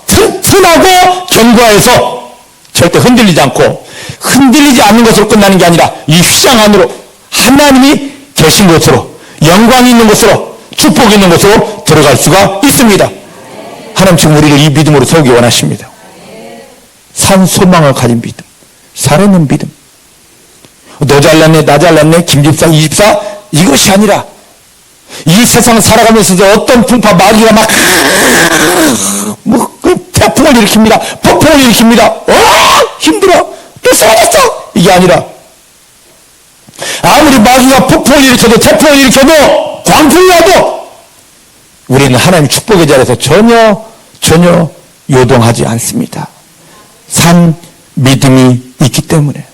튼튼하고 견고해서 절대 흔들리지 않고, 흔들리지 않는 것으로 끝나는 게 아니라 이 휘장 안으로 하나님이 계신 곳으로, 영광이 있는 곳으로, 축복이 있는 곳으로 들어갈 수가 있습니다. 하나님 지금 우리를 이 믿음으로 세우기 원하십니다. 산 소망을 가진 믿음, 살아있는 믿음. 너 잘났네, 나 잘났네, 김집사, 이집사, 이것이 아니라 이 세상 살아가면서도 어떤 풍파, 마귀가 막 태풍을 일으킵니다. 폭풍을 일으킵니다. 힘들어, 또 쓰러졌어. 이게 아니라 아무리 마귀가 폭풍을 일으켜도, 태풍을 일으켜도, 광풍이 와도 우리는 하나님 축복의 자리에서 전혀 요동하지 않습니다. 산 믿음이 있기 때문에,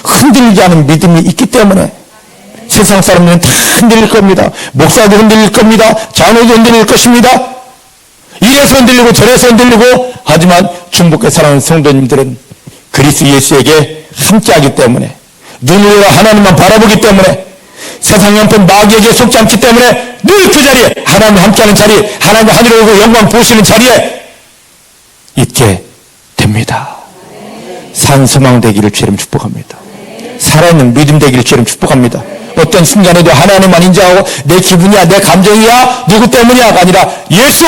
흔들리지 않은 믿음이 있기 때문에. 세상 사람들은 다 흔들릴 겁니다. 목사도 흔들릴 겁니다. 장로도 흔들릴 것입니다. 이래서 흔들리고 저래서 흔들리고. 하지만 중복해 사랑하는 성도님들은 그리스도 예수에게 함께하기 때문에, 눈으로 하나님만 바라보기 때문에, 세상 형편 마귀에게 속지 않기 때문에 늘 그 자리에, 하나님 함께하는 자리에, 하나님 하늘에 오고 영광 보시는 자리에 있게 됩니다. 산소망 되기를 주님 축복합니다. 살아있는 믿음 되기를 주님 축복합니다. 어떤 순간에도 하나님만 인정하고 내 기분이야, 내 감정이야, 누구 때문이야가 아니라 예수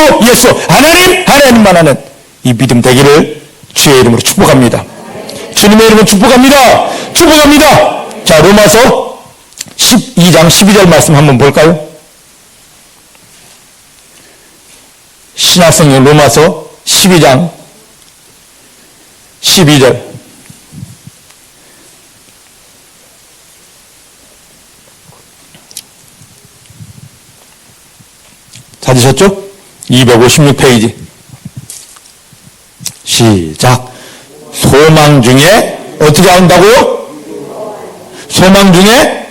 하나님만 하는 이 믿음 되기를 주의 이름으로 축복합니다. 주님의 이름으로 축복합니다. 자, 로마서 12장 12절 말씀 한번 볼까요? 신약성경 로마서 12장 12절. 찾으셨죠? 256페이지. 시작. 소망 중에 어떻게 한다고요? 소망 중에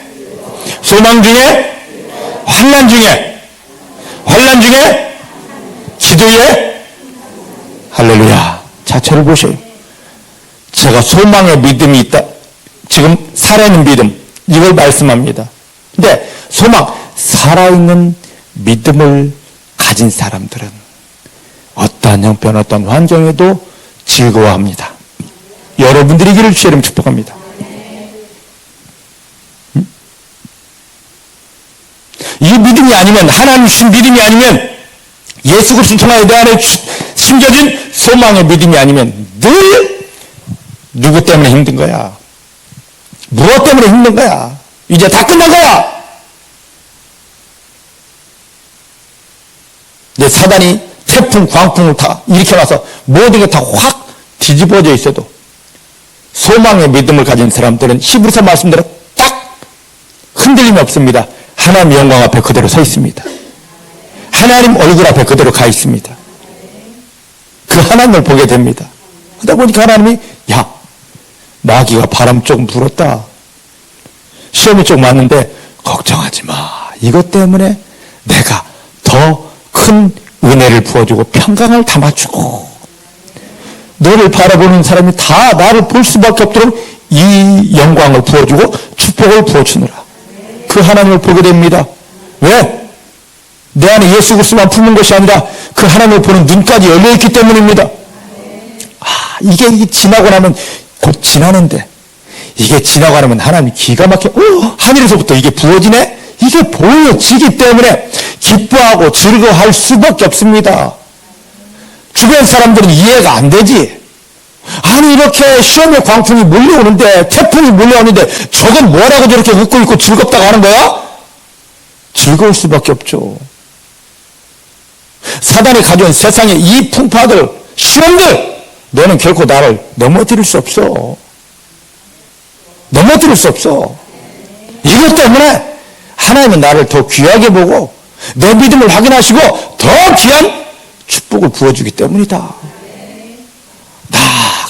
환난 중에 기도에 할렐루야. 자체를 보셔요. 제가 소망의 믿음이 있다. 지금 살아있는 믿음, 이걸 말씀합니다. 근데 소망, 살아있는 믿음을 가진 사람들은 어떠한 형편, 어떠한 환경에도 즐거워합니다. 여러분들이기를 주의 이름 축복합니다. 이 믿음이 아니면, 하나님 주신 믿음이 아니면 예수 그리스도를 통하여 내 안에 심겨진 소망의 믿음이 아니면 늘 누구 때문에 힘든 거야? 무엇 때문에 힘든 거야? 이제 다 끝난 거야! 이제 사단이 태풍, 광풍을 다 일으켜놔서 모든 게 다 확 뒤집어져 있어도 소망의 믿음을 가진 사람들은 히브리서 말씀대로 딱 흔들림이 없습니다. 하나님 영광 앞에 그대로 서 있습니다. 하나님 얼굴 앞에 그대로 가 있습니다. 그 하나님을 보게 됩니다. 그러다 보니까 하나님이 야, 마귀가 바람 조금 불었다. 시험이 좀 왔는데 걱정하지 마. 이것 때문에 내가 더 큰 은혜를 부어주고 평강을 담아주고 너를 바라보는 사람이 다 나를 볼 수밖에 없도록 이 영광을 부어주고 축복을 부어주느라 그 하나님을 보게 됩니다. 왜? 내 안에 예수 그리스도만 품는 것이 아니라 그 하나님을 보는 눈까지 열려있기 때문입니다. 이게 지나고 나면 곧 지나는데 이게 지나고 나면 하나님이 기가 막혀 하늘에서부터 이게 부어지네? 이게 보여지기 때문에 기뻐하고 즐거워할 수밖에 없습니다. 주변 사람들은 이해가 안 되지. 아니 이렇게 시험의 광풍이 몰려오는데 태풍이 몰려오는데 저건 뭐라고 저렇게 웃고 있고 즐겁다고 하는 거야? 즐거울 수밖에 없죠. 사단이 가져온 세상의 이 풍파들, 시험들 너는 결코 나를 넘어뜨릴 수 없어. 넘어뜨릴 수 없어. 이것 때문에 하나님은 나를 더 귀하게 보고 내 믿음을 확인하시고 더 귀한 축복을 부어주기 때문이다. 나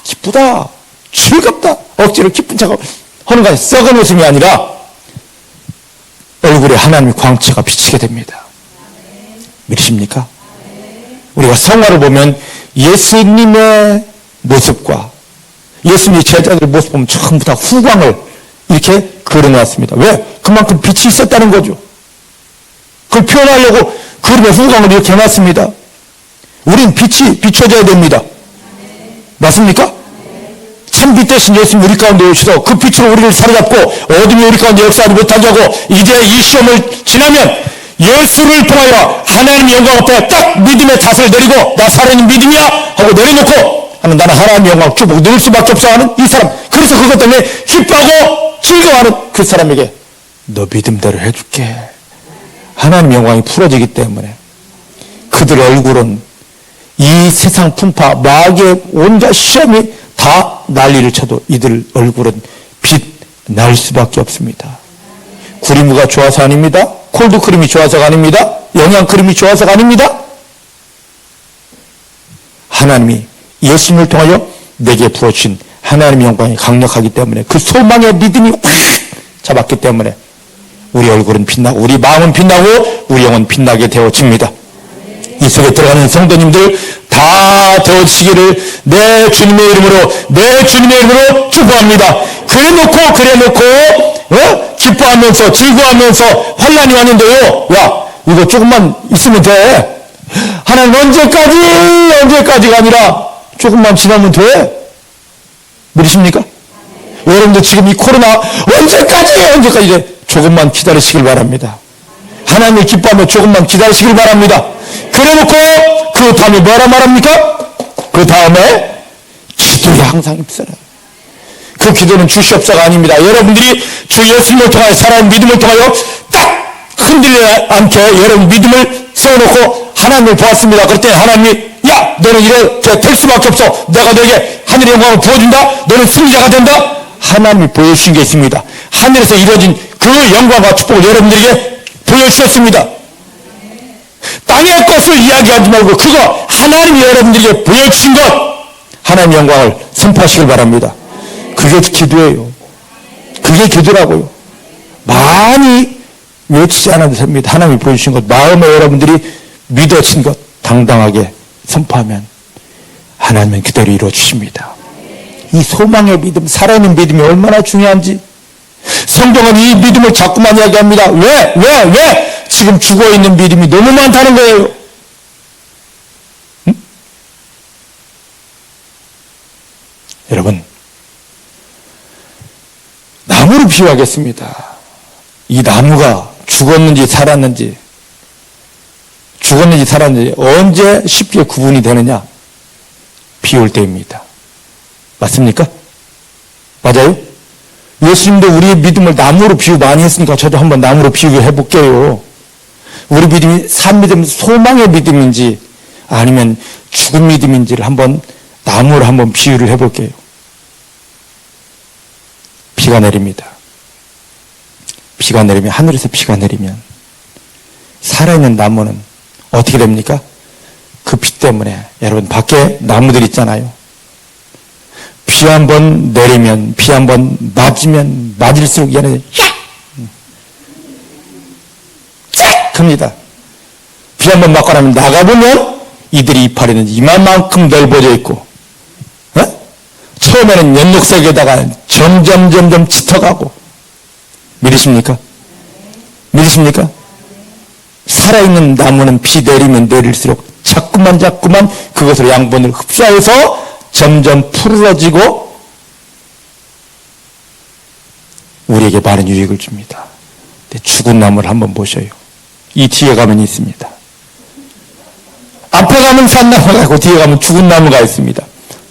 기쁘다. 즐겁다. 억지로 기쁜 척 하는 것이 썩은 웃음이 아니라 얼굴에 하나님의 광채가 비치게 됩니다. 믿으십니까? 우리가 성화를 보면 예수님의 모습과 예수님의 제자들의 모습 보면 전부 다 후광을 이렇게 그려놨습니다. 왜? 그만큼 빛이 있었다는 거죠. 그걸 표현하려고 그림의 후광을 이렇게 해놨습니다. 우린 빛이 비춰져야 됩니다. 맞습니까? 참 빛 대신 예수님 우리 가운데 오셔서 그 빛으로 우리를 사로잡고 어둠이 우리 가운데 역사하지 못하게 하고 이제 이 시험을 지나면 예수를 통하여 하나님 영광 앞에 딱 믿음의 닷을 내리고 나 살아있는 믿음이야 하고 내려놓고 하는 나는 하나님의 영광 축복 누릴 수밖에 없어 하는 이 사람. 그래서 그것 때문에 기뻐하고 즐거워하는 그 사람에게 너 믿음대로 해줄게. 하나님의 영광이 풀어지기 때문에 그들 얼굴은 이 세상 풍파 마귀의 온갖 시험이 다 난리를 쳐도 이들 얼굴은 빛 날 수밖에 없습니다. 구리무가 좋아서 아닙니다. 콜드크림이 좋아서가 아닙니다. 영양크림이 좋아서가 아닙니다. 하나님이 예수님을 통하여 내게 부어주신 하나님의 영광이 강력하기 때문에 그 소망의 믿음이 확 잡았기 때문에 우리 얼굴은 빛나고 우리 마음은 빛나고 우리 영은 빛나게 되어집니다. 이 속에 들어가는 성도님들 다 되어지기를 내 주님의 이름으로 축복합니다. 그래놓고 기뻐하면서 즐거워하면서 환난이 왔는데요. 야 이거 조금만 있으면 돼. 하나님 언제까지가 아니라 조금만 지나면 돼. 믿으십니까? 여러분들 지금 이 코로나 언제까지 조금만 기다리시길 바랍니다. 하나님을 기뻐하며 조금만 기다리시길 바랍니다. 그래놓고 그 다음에 뭐라 말합니까? 그 다음에 기도에 항상 입사라. 그 기도는 주시옵사가 아닙니다. 여러분들이 주 예수님을 통하여 살아온 믿음을 통하여 딱 흔들리지 않게 여러분 믿음을 세워놓고 하나님을 보았습니다. 그럴 때 하나님이 야 너는 이렇게 될 수밖에 없어. 내가 너에게 하늘의 영광을 부어준다. 너는 승리자가 된다. 하나님이 보여주신 게 있습니다. 하늘에서 이루어진 그 영광과 축복을 여러분들에게 보여주셨습니다. 땅의 것을 이야기하지 말고 그거 하나님이 여러분들에게 보여주신 것 하나님의 영광을 선포하시길 바랍니다. 그게 기도예요. 그게 기도라고요. 많이 외치지 않아도 됩니다. 하나님이 보여주신 것 마음에 여러분들이 믿어진 것 당당하게 선포하면 하나님은 그대로 이루어주십니다. 이 소망의 믿음, 살아있는 믿음이 얼마나 중요한지 성경은 이 믿음을 자꾸만 이야기합니다. 왜? 지금 죽어있는 믿음이 너무 많다는 거예요. 응? 여러분 나무를 비유하겠습니다. 이 나무가 죽었는지 살았는지 죽었는지 살았는지 언제 쉽게 구분이 되느냐? 비 올 때입니다. 맞습니까? 맞아요? 예수님도 우리의 믿음을 나무로 비유 많이 했으니까 저도 한번 나무로 비유해 볼게요. 우리 믿음이 산 믿음, 소망의 믿음인지 아니면 죽은 믿음인지를 한번 나무로 한번 비유를 해 볼게요. 비가 내립니다. 비가 내리면, 하늘에서 비가 내리면 살아있는 나무는 어떻게 됩니까? 그 비 때문에 여러분 밖에 나무들 있잖아요. 비 한 번 내리면, 비 한 번 맞으면 맞을수록 얘는 쫙 합니다. 비 한 번 맞고 나면 나가보면 이들이 이파리는 이만큼 넓어져 있고, 처음에는 연육색에다가 점점 짙어가고. 믿으십니까? 믿으십니까? 살아있는 나무는 비 내리면 내릴수록 자꾸만 그것으로 양분을 흡수해서 점점 푸르러지고 우리에게 많은 유익을 줍니다. 근데 죽은 나무를 한번 보셔요. 이 뒤에 가면 있습니다. 앞에 가면 산 나무가 있고 뒤에 가면 죽은 나무가 있습니다.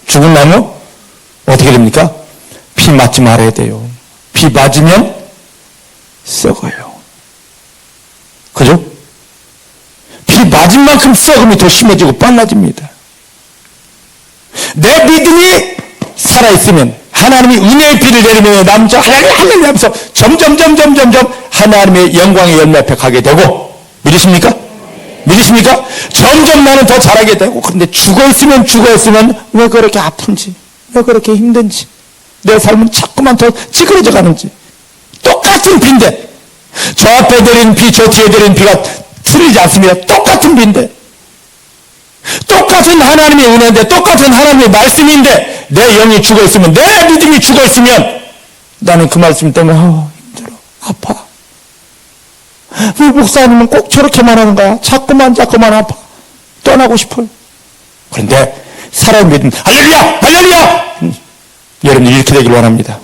죽은 나무 어떻게 됩니까? 비 맞지 말아야 돼요. 비 맞으면 썩어요. 그죠? 비 맞은 만큼 썩음이 더 심해지고 빨라집니다. 내 믿음이 살아있으면 하나님이 은혜의 비를 내리며 남자 하나님 하면서 점점 하나님의 영광의 열매 앞에 가게 되고. 믿으십니까? 믿으십니까? 점점 나는 더 잘하게 되고. 그런데 죽어있으면 왜 그렇게 아픈지, 왜 그렇게 힘든지, 내 삶은 자꾸만 더 찌그러져 가는지. 똑같은 비인데 저 앞에 내린 비, 저 뒤에 내린 비가 틀리지 않습니다. 똑같은 비인데, 똑같은 하나님의 은혜인데, 똑같은 하나님의 말씀인데 내 영이 죽어있으면, 내 믿음이 죽어있으면 나는 그 말씀 때문에 힘들어, 아파. 왜 목사님은 꼭 저렇게만 하는 거야? 자꾸만 아파. 떠나고 싶어요. 그런데 살아있는 믿음, 할렐루야! 여러분 이렇게 되길 원합니다.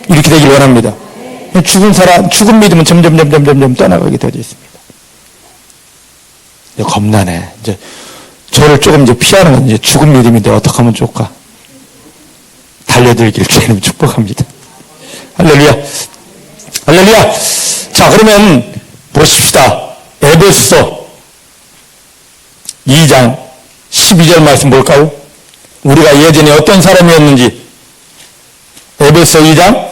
이렇게 되길 원합니다. 죽은 믿음은 점점 떠나가게 되어 있습니다. 겁나네. 이제 저를 조금 이제 피하는 건 이제 죽은 믿음인데 어떻게 하면 좋을까? 달려들길 주님 축복합니다. 할렐루야. 자, 그러면 보십시다. 에베소서 2장 12절 말씀 볼까요? 우리가 예전에 어떤 사람이었는지. 에베소 2장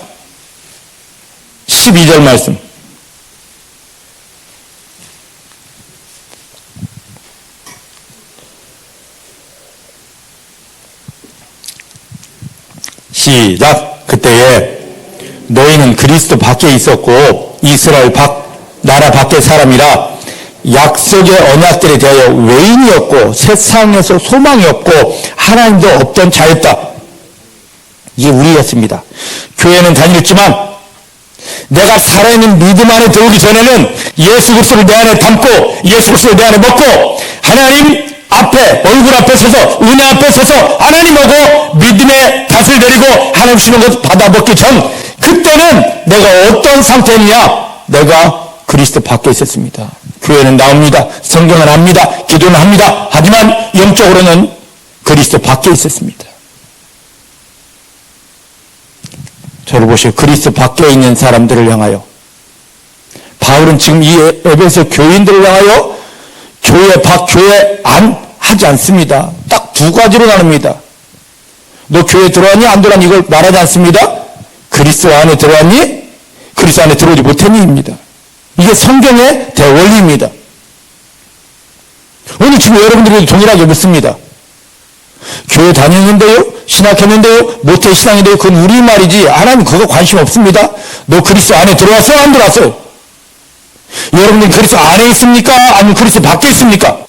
12절 말씀. 시작. 그때에 너희는 그리스도 밖에 있었고 이스라엘 나라 밖의 사람이라 약속의 언약들에 대하여 외인이었고 세상에서 소망이 없고 하나님도 없던 자였다. 이게 우리였습니다. 교회는 다녔지만 내가 살아있는 믿음 안에 들어오기 전에는 예수 그리스도를 내 안에 담고 예수 그리스도를 내 안에 먹고 하나님 앞에, 얼굴 앞에 서서, 은혜 앞에 서서 하나님하고 믿음의 닷을 내리고 하나님 주시는 것 받아 먹기 전, 그때는 내가 어떤 상태였냐? 내가 그리스도 밖에 있었습니다. 교회는 나옵니다. 성경은 합니다. 기도는 합니다. 하지만 영적으로는 그리스도 밖에 있었습니다. 저를 보시고 그리스도 밖에 있는 사람들을 향하여, 바울은 지금 이 에베소 교인들을 향하여 교회 밖, 교회 안 하지 않습니다. 딱 두 가지로 나눕니다. 너 교회 들어왔니? 안 들어왔니? 이걸 말하지 않습니다. 그리스도 안에 들어왔니? 그리스도 안에 들어오지 못했니입니다. 이게 성경의 대원리입니다. 오늘 지금 여러분들이 동일하게 묻습니다. 교회 다녔는데요? 신학했는데요? 모태 신앙인데요? 그건 우리말이지 하나님 그거 관심 없습니다. 너 그리스도 안에 들어왔어? 안 들어왔어요? 여러분들 그리스도 안에 있습니까? 아니면 그리스도 밖에 있습니까?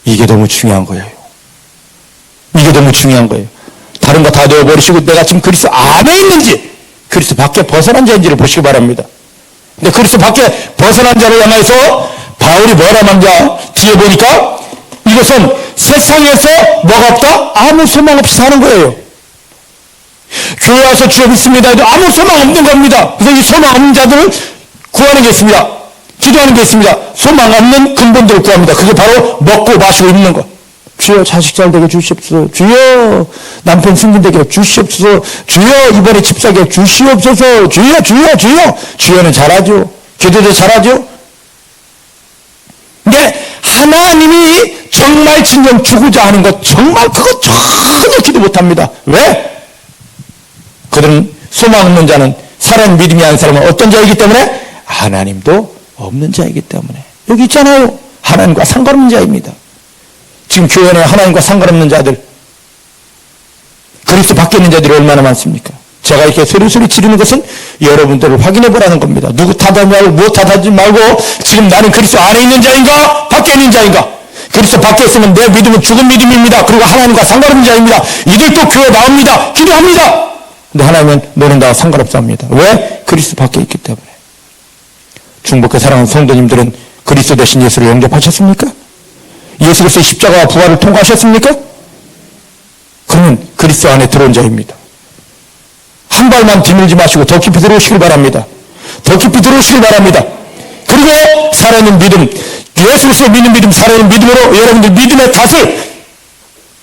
이게 너무 중요한 거예요. 이게 너무 중요한 거예요. 다른 거 다 내어버리시고 내가 지금 그리스도 안에 있는지 그리스도 밖에 벗어난 자인지를 보시기 바랍니다. 근데 그리스도 밖에 벗어난 자를 향해서 바울이 뭐라 말하냐? 뒤에 보니까 이것은 세상에서 뭐가 없다? 아무 소망 없이 사는 거예요. 교회 와서 주여 믿습니다 해도 아무 소망 없는 겁니다. 그래서 이 소망 없는 자들을 구하는 게 있습니다. 기도하는 게 있습니다. 소망 없는 근본들을 구합니다. 그게 바로 먹고 마시고 입는 것. 주여 자식 잘 되게 주시옵소서. 주여 남편 승진되게 주시옵소서. 주여 이번에 집 사게 주시옵소서. 주여 주여는 잘하죠. 기도도 잘하죠. 근데 하나님이 정말 진정 주고자 하는 것 정말 그거 전혀 기도 못합니다. 왜? 그들은 소망 없는 자는 살아있는 믿음이 아닌 사람은 어떤 자이기 때문에? 하나님도 없는 자이기 때문에. 여기 있잖아요. 하나님과 상관없는 자입니다. 지금 교회 안에 하나님과 상관없는 자들, 그리스도 밖에 있는 자들이 얼마나 많습니까? 제가 이렇게 소리소리 지르는 것은 여러분들을 확인해 보라는 겁니다. 누구 탓하지 말고 무엇 탓하지 말고 지금 나는 그리스도 안에 있는 자인가 밖에 있는 자인가? 그리스도 밖에 있으면 내 믿음은 죽은 믿음입니다. 그리고 하나님과 상관없는 자입니다. 이들도 교회 나옵니다. 기도합니다. 근데 하나님은 너는 나와 상관없습니다. 왜? 그리스도 밖에 있기 때문에. 중복해 사랑하는 성도님들은 그리스도 대신 예수를 영접하셨습니까? 예수 그리스도의 십자가와 부활을 통과하셨습니까? 그러면 그리스도 안에 들어온 자입니다. 한 발만 디밀지 마시고 더 깊이 들어오시길 바랍니다. 더 깊이 들어오시길 바랍니다. 그리고 살아있는 믿음, 예수 그리스도 믿는 믿음, 살아있는 믿음으로 여러분들 믿음의 탓을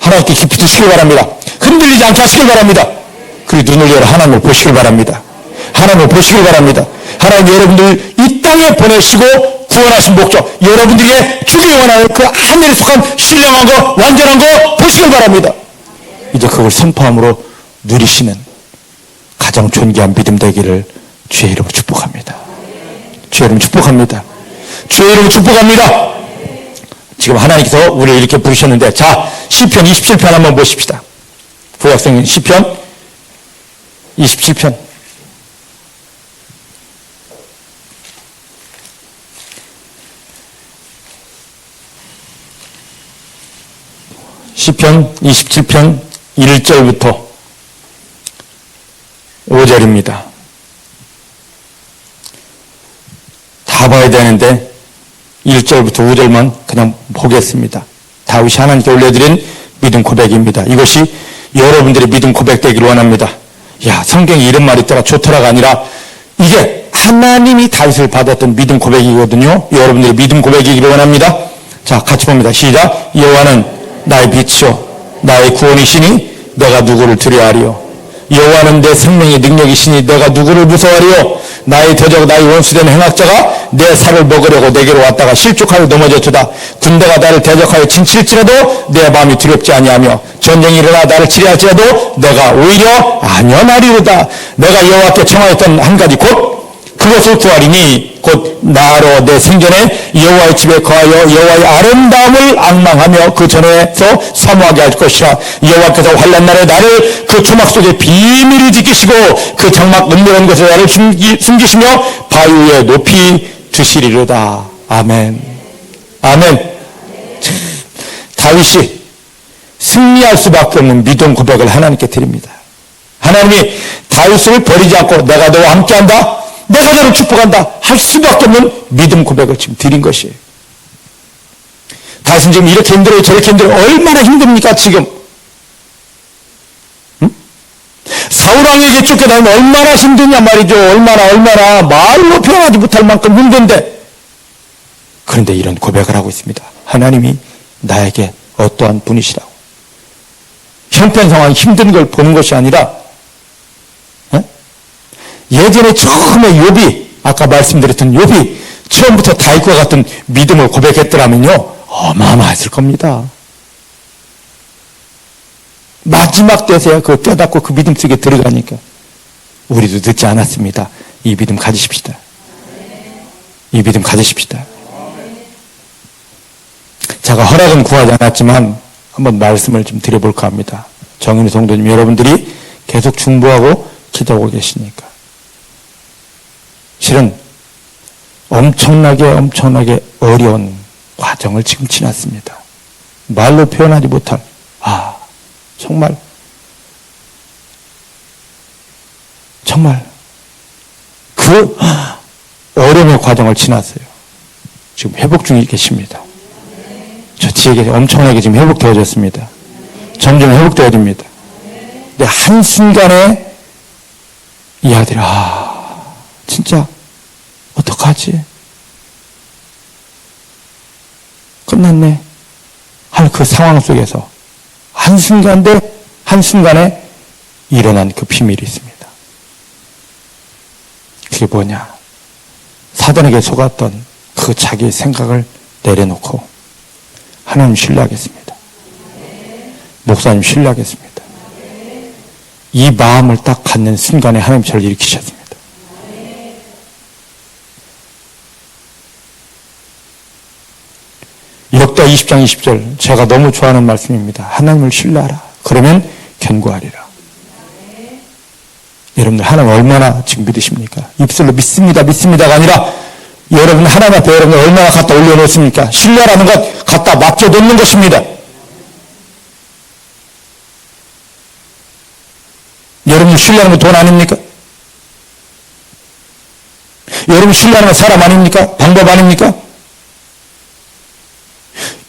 하나님께 깊이 드시길 바랍니다. 흔들리지 않게 하시길 바랍니다. 그리고 눈을 열어 하나님을 보시길 바랍니다. 하나님을 보시길 바랍니다. 하나님 여러분들 이 땅에 보내시고 구원하신 목적, 여러분들에게 주기 원하는 그 하늘에 속한 신령한 거, 완전한 거 보시길 바랍니다. 이제 그걸 선포함으로 누리시는 가장 존귀한 믿음 되기를 주의 이름으로 축복합니다. 주의 이름으로 축복합니다. 주의 이름으로 축복합니다. 지금 하나님께서 우리를 이렇게 부르셨는데, 자, 시편 27편 한번 보십시다. 구약성 시편 27편. 시편 27편 1절부터 5절입니다. 다 봐야 되는데 1절부터 5절만 그냥 보겠습니다. 다윗이 하나님께 올려드린 믿음 고백입니다. 이것이 여러분들의 믿음 고백되기를 원합니다. 야, 성경에 이런 말이 있더라 좋더라가 아니라 이게 하나님이 다윗을 받았던 믿음 고백이거든요. 여러분들의 믿음 고백이기를 원합니다. 자, 같이 봅니다. 시작. 여호와는 나의 빛이요 나의 구원이시니 내가 누구를 두려워하리요. 여호와는 내 생명의 능력이시니 내가 누구를 무서워하리요. 나의 대적 나의 원수된 행악자가 내 살을 먹으려고 내게로 왔다가 실족하여 넘어졌도다. 군대가 나를 대적하여 진칠지라도 내 마음이 두렵지 아니하며 전쟁이 일어나 나를 치리할지라도 내가 오히려 안연하리로다. 내가 여호와께 청하였던 한 가지 곧 그것을 구하리니 곧 나로 내 생전에 여호와의 집에 거하여 여호와의 아름다움을 앙망하며 그 전에서 사모하게 할 것이라. 여호와께서 환난 날에 나를 그 조막 속에 비밀을 지키시고 그 장막 은밀한 곳에 나를 숨기시며 바위 위에 높이 두시리로다. 아멘. 아멘. 다윗이 승리할 수밖에 없는 믿음 고백을 하나님께 드립니다. 하나님이 다윗을 버리지 않고 내가 너와 함께한다, 내가 너를 축복한다 할 수밖에 없는 믿음 고백을 지금 드린 것이에요. 다윗은 지금 이렇게 힘들어요, 저렇게 힘들어요. 얼마나 힘듭니까 지금? 응? 사울왕에게 쫓겨다니면 얼마나 힘드냐 말이죠. 얼마나 말로 표현하지 못할 만큼 힘든데, 그런데 이런 고백을 하고 있습니다. 하나님이 나에게 어떠한 분이시라고. 형편 상황 힘든 걸 보는 것이 아니라, 예전에 처음에 욥이, 아까 말씀드렸던 욥이 처음부터 다윗과 같은 믿음을 고백했더라면요, 어마어마했을 겁니다. 마지막 때서야 그 깨닫고 그 믿음 속에 들어가니까. 우리도 늦지 않았습니다. 이 믿음 가지십시다. 이 믿음 가지십시다. 제가 허락은 구하지 않았지만 한번 말씀을 좀 드려볼까 합니다. 정인우 성도님 여러분들이 계속 중보하고 기도하고 계시니까. 실은 엄청나게 어려운 과정을 지금 지났습니다. 말로 표현하지 못할, 정말 그 어려움의 과정을 지났어요. 지금 회복 중에 계십니다. 저 뒤에 엄청나게 지금 회복되어졌습니다. 점점 회복되어집니다. 근데 한순간에 이 아들이 진짜 어떡하지? 끝났네 할 그 상황 속에서 한순간에 일어난 그 비밀이 있습니다. 그게 뭐냐? 사단에게 속았던 그 자기의 생각을 내려놓고 하나님 신뢰하겠습니다. 목사님 신뢰하겠습니다. 이 마음을 딱 갖는 순간에 하나님 저를 일으키셨습니다. 역다 20장 20절 제가 너무 좋아하는 말씀입니다. 하나님을 신뢰하라. 그러면 견고하리라. 여러분들 하나님 얼마나 지금 믿으십니까? 입술로 믿습니다가 아니라 여러분 하나님 앞에 여러분 얼마나 갖다 올려놓습니까? 신뢰라는 것 갖다 맡겨놓는 것입니다. 여러분 신뢰하는 건 돈 아닙니까? 여러분 신뢰하는 건 사람 아닙니까? 방법 아닙니까?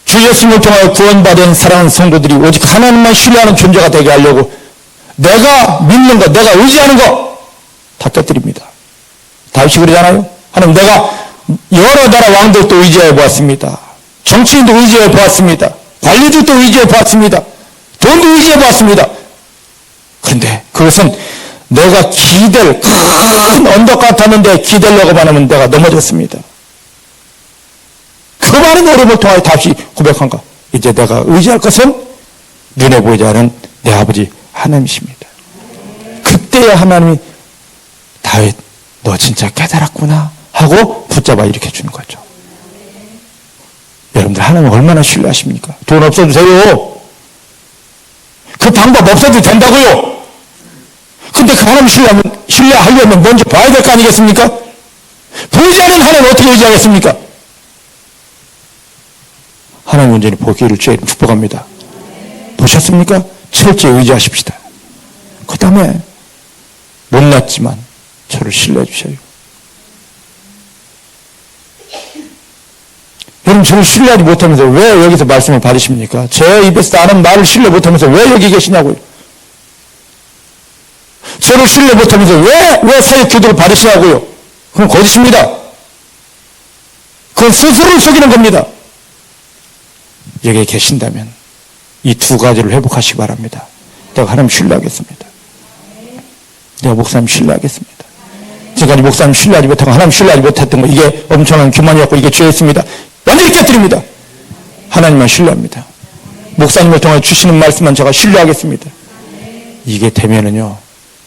주 예수님을 통하여 구원받은 사랑하는 성도들이 오직 하나님만 신뢰하는 존재가 되게 하려고 내가 믿는 것, 내가 의지하는 것 다 깨뜨립니다. 다윗이 그러잖아요. 하나님 내가 여러 나라 왕들도 의지해 보았습니다. 정치인도 의지해 보았습니다. 관리들도 의지해 보았습니다. 돈도 의지해 보았습니다. 그런데 그것은 내가 기댈 큰 언덕 같았는데 기대려고만 하면 내가 넘어졌습니다. 그 많은 어려움을 통하여 다시 고백한가? 이제 내가 의지할 것은 눈에 보이지 않은 내 아버지 하나님이십니다. 그때야 하나님이 다윗 너 진짜 깨달았구나 하고 붙잡아 일으켜 주는 거죠. 여러분들 하나님 얼마나 신뢰하십니까? 돈 없어도 돼요. 그 방법 없어도 된다고요. 근데 그 하나님 신뢰하려면 먼저 봐야 될 거 아니겠습니까? 보이지 않는 하나님 어떻게 의지하겠습니까? 하나님 온전히 보기를 주의 이름 축복합니다. 보셨습니까? 철저히 의지하십시다. 그 다음에 못났지만 저를 신뢰해 주셔요. 여러분 저를 신뢰하지 못하면서 왜 여기서 말씀을 받으십니까? 제 입에서 나는 나를 신뢰 못하면서 왜 여기 계시냐고요. 저를 신뢰 못하면서 왜 사역 기도를 받으시냐고요. 그건 거짓입니다. 그건 스스로를 속이는 겁니다. 여기에 계신다면 이 두 가지를 회복하시기 바랍니다. 내가 하나님 신뢰하겠습니다. 내가 목사님 신뢰하겠습니다. 지금까지 목사님 신뢰하지 못하고 하나님 신뢰하지 못했던 거 이게 엄청난 교만이었고 이게 죄였습니다. 완전히 깨뜨립니다. 하나님만 신뢰합니다. 목사님을 통해 주시는 말씀만 제가 신뢰하겠습니다. 이게 되면은요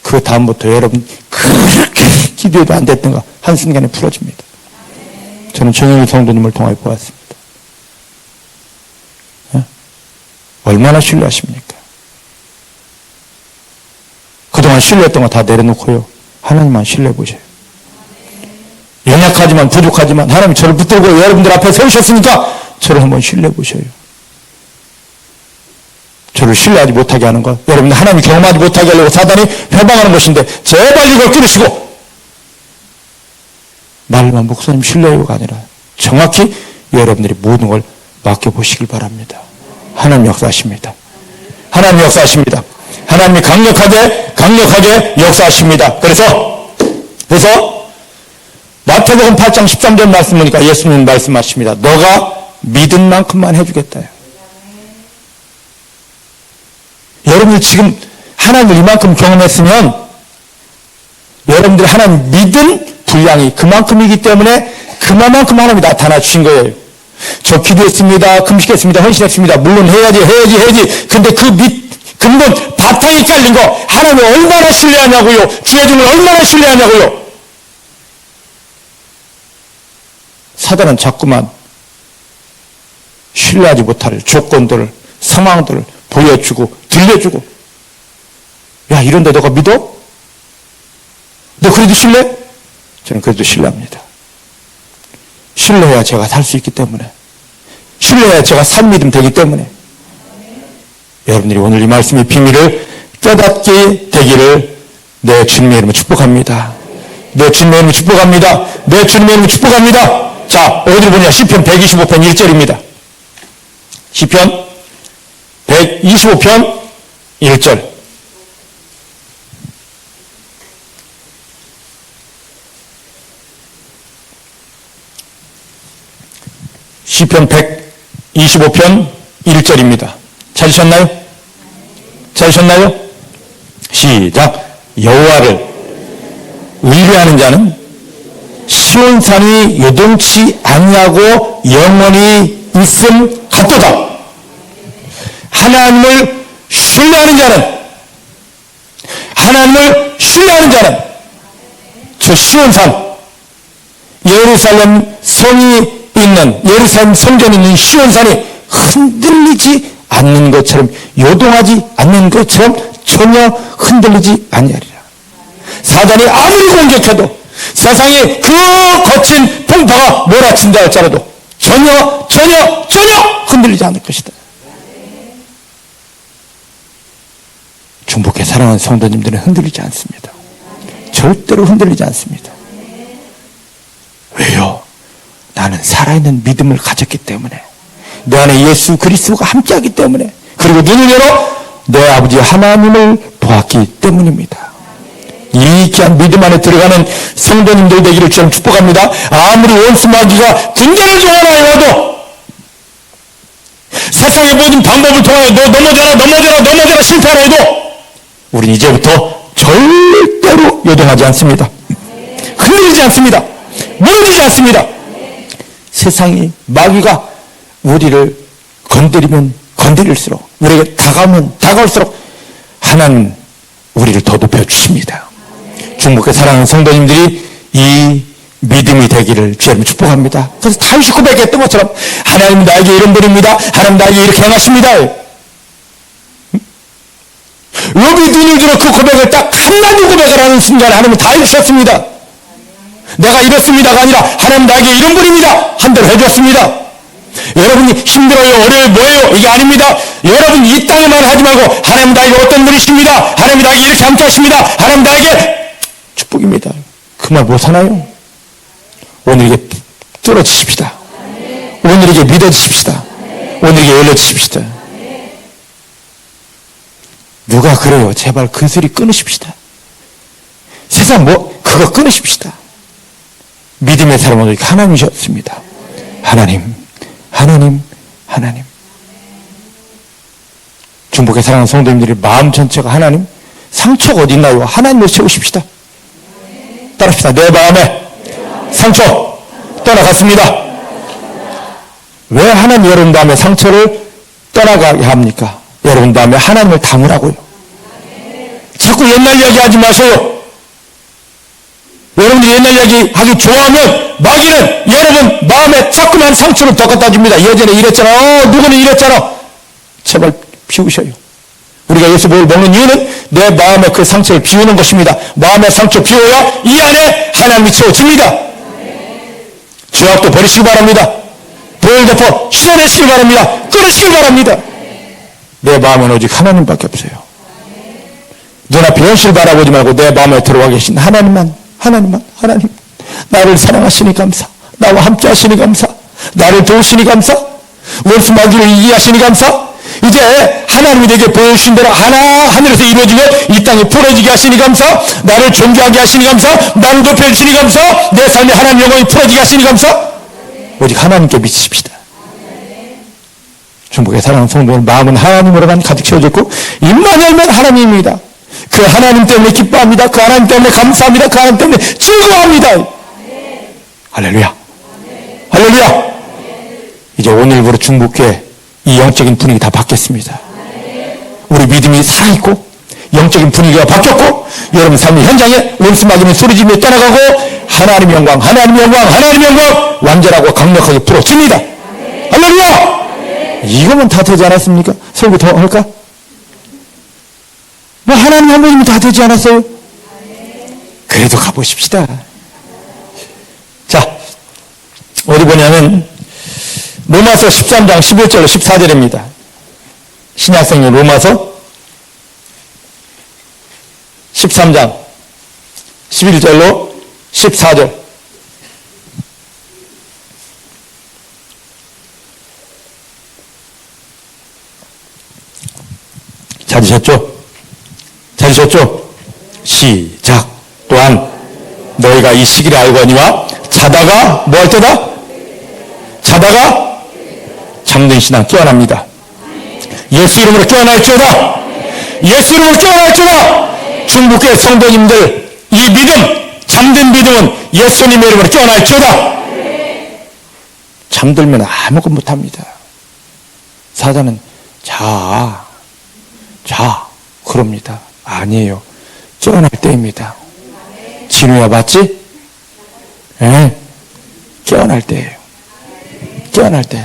그 다음부터 여러분 그렇게 기도해도 안 됐던 거 한순간에 풀어집니다. 저는 정영일 성도님을 통해 보았습니다. 얼마나 신뢰하십니까? 그동안 신뢰했던 거 다 내려놓고요. 하나님만 신뢰해 보세요. 연약하지만 부족하지만 하나님 저를 붙들고 여러분들 앞에 세우셨으니까 저를 한번 신뢰해 보셔요. 저를 신뢰하지 못하게 하는 것, 여러분들 하나님 경험하지 못하게 하려고 사단이 회방하는 것인데 제발 이걸 끊으시고 말만 목사님 신뢰요가 아니라 정확히 여러분들이 모든 걸 맡겨보시길 바랍니다. 하나님 역사하십니다. 하나님 역사하십니다. 하나님이 강력하게 역사하십니다. 그래서 마태복음 8장 13절 말씀 보니까 예수님 말씀하십니다. 너가 믿은 만큼만 해주겠다. 여러분이 지금 하나님을 이만큼 경험했으면 여러분들이 하나님 믿은 분량이 그만큼이기 때문에 그만큼 하나님이 나타나 주신 거예요. 저 기도했습니다. 금식했습니다. 헌신했습니다. 물론 해야지. 근데 그 근본 바탕이 깔린 거 하나님을 얼마나 신뢰하냐고요. 주의 종을 얼마나 신뢰하냐고요. 사단은 자꾸만 신뢰하지 못할 조건들을 상황들을 보여주고 들려주고 야 이런데 너가 믿어? 너 그래도 신뢰? 저는 그래도 신뢰합니다. 신뢰해야 제가 살 수 있기 때문에 신뢰해야 제가 산 믿음 되기 때문에 여러분들이 오늘 이 말씀의 비밀을 깨닫게 되기를 내 주님의 이름으로 축복합니다. 내 주님의 이름으로 축복합니다. 내 주님의 이름으로 축복합니다. 자 어디를 보냐 시편 125편 1절입니다. 시편 125편 1절 시편 25편 1절입니다. 찾으셨나요? 찾으셨나요? 시작. 여호와를 의뢰하는 자는 시온산이 요동치 아니하고 영원히 있음 같도다. 하나님을 신뢰하는 자는 저 시온산, 예루살렘 성이 있는, 예루살렘 성전이 있는 시온산이 흔들리지 않는 것처럼, 요동하지 않는 것처럼 전혀 흔들리지 아니하리라. 사단이 아무리 공격해도, 세상에 그 거친 풍파가 몰아친다 할지라도 전혀 흔들리지 않을 것이다. 중복해 사랑하는 성도님들은 흔들리지 않습니다. 절대로 흔들리지 않습니다. 왜요? 나는 살아있는 믿음을 가졌기 때문에, 내 안에 예수 그리스도가 함께하기 때문에, 그리고 눈을 열어 내 아버지 하나님을 보았기 때문입니다. 이 귀한 믿음 안에 들어가는 성도님들 되기를 저는 축복합니다. 아무리 원수마귀가 군대를 조언하여도, 세상의 모든 방법을 통하여 너 넘어져라 실패하라 해도 우린 이제부터 절대로 요동하지 않습니다. 흔들리지 않습니다. 무너지지 않습니다. 세상이, 마귀가 우리를 건드리면 건드릴수록, 우리에게 다가오면 다가올수록 하나님 우리를 더 높여주십니다. 중국의 사랑하는 성도님들이 이 믿음이 되기를 주님 축복합니다. 그래서 다윗이 고백했던 것처럼 하나님 나에게 이런 분입니다. 하나님 나에게 이렇게 행하십니다. 욥이 눈을 들어 그 고백을 딱 한마디 고백을 하는 순간에 하나님이 다 해주셨습니다. 내가 이렇습니다가 아니라 하나님 나에게 이런 분입니다. 한 대로 해줬습니다. 여러분이 힘들어요, 어려워요, 뭐예요? 이게 아닙니다. 여러분 이 땅에만 하지 말고 하나님 나에게 어떤 분이십니다. 하나님 나에게 이렇게 함께 하십니다. 하나님 나에게 축복입니다. 그 말 못하나요? 오늘 이게 뚫어지십시다. 오늘 이게 믿어지십시다. 오늘 이게 열려지십시다. 누가 그래요? 제발 그 소리 끊으십시다. 세상 그거 끊으십시다. 믿음의 사람은 하나님이셨습니다. 하나님. 중복의 사랑하는 성도님들이 마음 전체가 하나님, 상처가 어디 있나요? 하나님을 세우십시다. 따라합시다. 내 마음에 상처 떠나갔습니다. 왜 하나님 여러분 마음에 상처를 떠나가게 합니까? 여러분 마음에 하나님을 담으라고요. 자꾸 옛날 이야기 하지 마세요. 여러분들이 옛날 이야기 하기 좋아하면 마귀는 여러분 마음에 자꾸만 상처를 더 갖다 줍니다. 예전에 이랬잖아. 누구는 이랬잖아. 제발 비우셔요. 우리가 예수복을 먹는 이유는 내 마음의 그 상처를 비우는 것입니다. 마음의 상처 비워야 이 안에 하나님이 채워집니다. 죄악도 버리시기 바랍니다. 보혈대포 씻어내시기 바랍니다. 끊으시기 바랍니다. 내 마음엔 오직 하나님밖에 없어요. 눈앞에 현실 바라보지 말고 내 마음에 들어와 계신 하나님. 나를 사랑하시니 감사. 나와 함께 하시니 감사. 나를 도우시니 감사. 원수 마귀를 이기게 하시니 감사. 이제 하나님이 내게 보여주신 대로 하늘에서 이루어지며 이 땅에 풀어지게 하시니 감사. 나를 존귀하게 하시니 감사. 나를 높여주시니 감사. 내 삶에 하나님 영광이 풀어지게 하시니 감사. 오직 하나님께 미치십시다. 중복의 사랑하는 성도는 마음은 하나님으로만 가득 채워졌고 입만 열면 하나님입니다. 그 하나님 때문에 기뻐합니다. 그 하나님 때문에 감사합니다. 그 하나님 때문에 즐거워합니다. 할렐루야. 할렐루야. 이제 오늘부로 중복교회 이 영적인 분위기 다 바뀌었습니다. 우리 믿음이 살아있고 영적인 분위기가 바뀌었고 여러분 삶의 현장에 원수마귀는 소리지며 떠나가고 하나님 영광 완전하고 강력하게 풀어집니다. 할렐루야. 이거면 다 되지 않았습니까? 설교 더 할까? 하나님 한 분이면 다 되지 않았어요? 그래도 가보십시다. 자, 어디 보냐면 로마서 13장 11절로 14절입니다. 신약성경 로마서 13장 11절로 14절. 찾으셨죠? 시작. 또한 너희가 이 시기를 알거니와 자다가 뭐 할 때다? 자다가 잠든 신앙 깨어납니다. 예수 이름으로 깨어날지어다. 예수 이름으로 깨어날지어다. 중국교회 성도님들, 이 믿음, 잠든 믿음은 예수님의 이름으로 깨어날지어다. 잠들면 아무것도 못합니다. 사단은 자 그럽니다. 아니에요. 깨어날 때입니다. 진우야 맞지? 예? 깨어날 때예요. 깨어날 때.